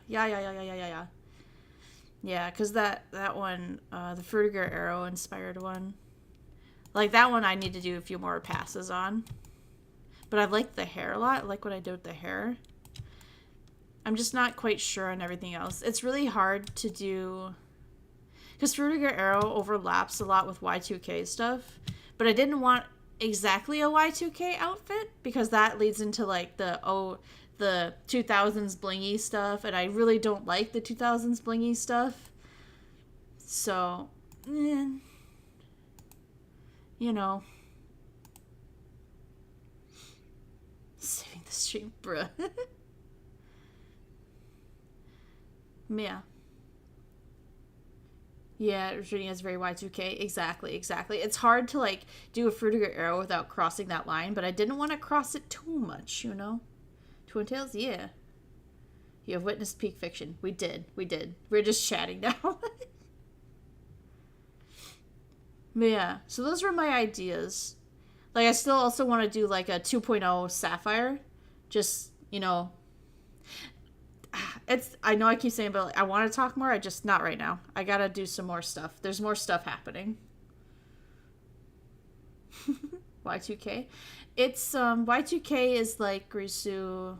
because that one, the Fruitiger Arrow inspired one, like that one I need to do a few more passes on. But I like the hair a lot. I like what I did with the hair. I'm just not quite sure on everything else. It's really hard to do, because Fruitiger Arrow overlaps a lot with Y2K stuff, but I didn't want exactly a Y2K outfit because that leads into like the 2000s blingy stuff, and I really don't like the 2000s blingy stuff. So, you know, saving the stream, bruh. Yeah. Yeah, reading is very Y2K. Exactly, exactly. It's hard to, like, do a Fruitiger arrow without crossing that line, but I didn't want to cross it too much, you know? Twin Tails? Yeah. You have witnessed peak fiction. We did. We did. We're just chatting now. But yeah, so those were my ideas. Like, I still also want to do, like, a 2.0 Saphyre. Just, you know... I know I keep saying, but like, I want to talk more. I just not right now. I gotta do some more stuff. There's more stuff happening. Y2K. It's Y2K is like Grisu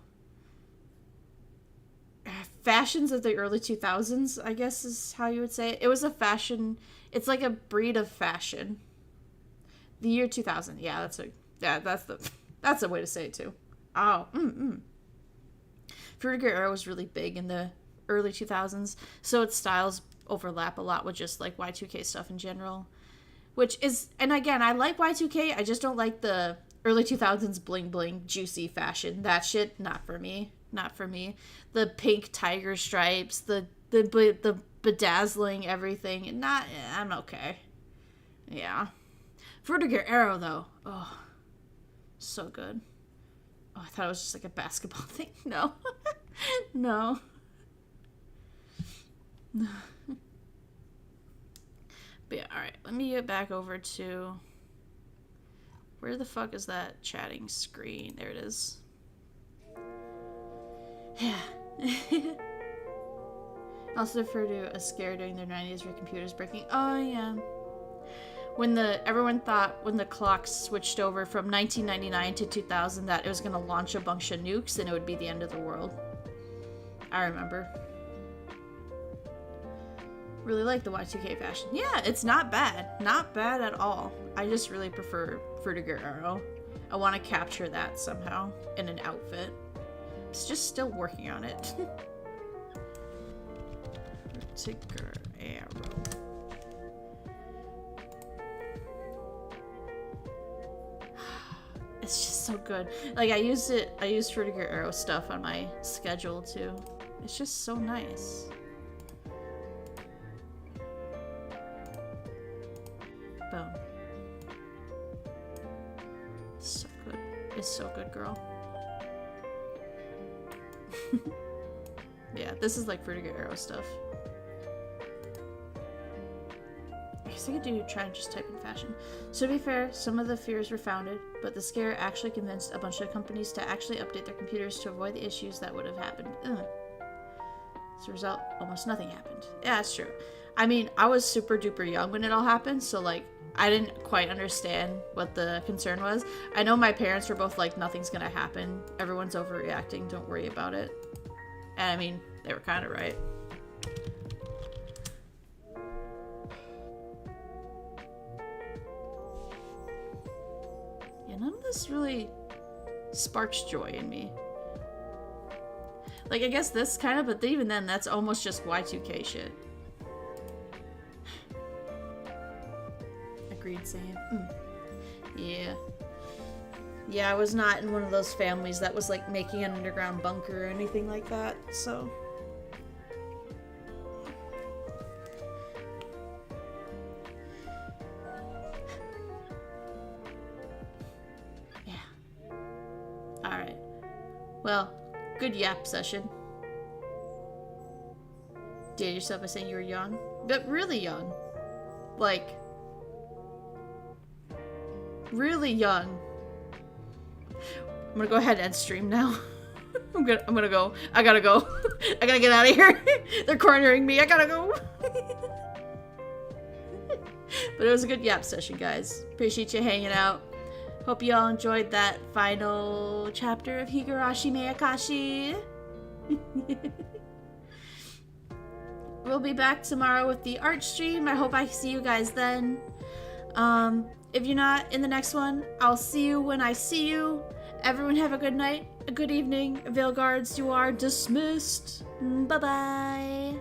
fashions of the early 2000s, I guess is how you would say it. It was a fashion. It's like a breed of fashion. The year 2000. Yeah, that's a way to say it too. Oh, Fruitiger Arrow was really big in the early 2000s, so its styles overlap a lot with just like Y2K stuff in general. Which is, and again, I like Y2K, I just don't like the early 2000s bling bling juicy fashion. That shit, not for me. Not for me. The pink tiger stripes, the bedazzling everything, I'm okay. Yeah. Fruitiger Arrow though, oh, so good. Oh, I thought it was just like a basketball thing. No. No. But yeah, alright. Let me get back over to... Where the fuck is that chatting screen? There it is. Yeah. Also refer to a scare during their 90s where computers breaking. Oh, yeah. When everyone thought when the clock switched over from 1999 to 2000 that it was going to launch a bunch of nukes and it would be the end of the world. I remember. Really like the Y2K fashion. Yeah, it's not bad. Not bad at all. I just really prefer Fruitiger Arrow. I want to capture that somehow in an outfit. It's just still working on it. Fruitiger Arrow. It's just so good. Like, I used Fruitiger Arrow stuff on my schedule, too. It's just so nice. Boom. So good. It's so good, girl. Yeah, this is like Fruitiger Arrow stuff. I guess I could try and just type in fashion. So to be fair, some of the fears were founded, but the scare actually convinced a bunch of companies to actually update their computers to avoid the issues that would have happened. Ugh. As a result, almost nothing happened. Yeah, that's true. I mean, I was super duper young when it all happened, so like, I didn't quite understand what the concern was. I know my parents were both like, nothing's gonna happen. Everyone's overreacting, don't worry about it. And I mean, they were kind of right. None of this really sparks joy in me. Like, I guess this kind of, but even then, that's almost just Y2K shit. Agreed, same. Yeah. Yeah, I was not in one of those families that was, like, making an underground bunker or anything like that, so... Alright. Well, good yap session. Date yourself by saying you were young. But really young. Like... really young. I'm gonna go ahead and stream now. I'm gonna go. I gotta go. I gotta get out of here. They're cornering me. I gotta go. But it was a good yap session, guys. Appreciate you hanging out. Hope you all enjoyed that final chapter of Higurashi Meakashi. We'll be back tomorrow with the art stream. I hope I see you guys then. If you're not in the next one, I'll see you when I see you. Everyone have a good night, a good evening. Veil guards, you are dismissed. Bye-bye.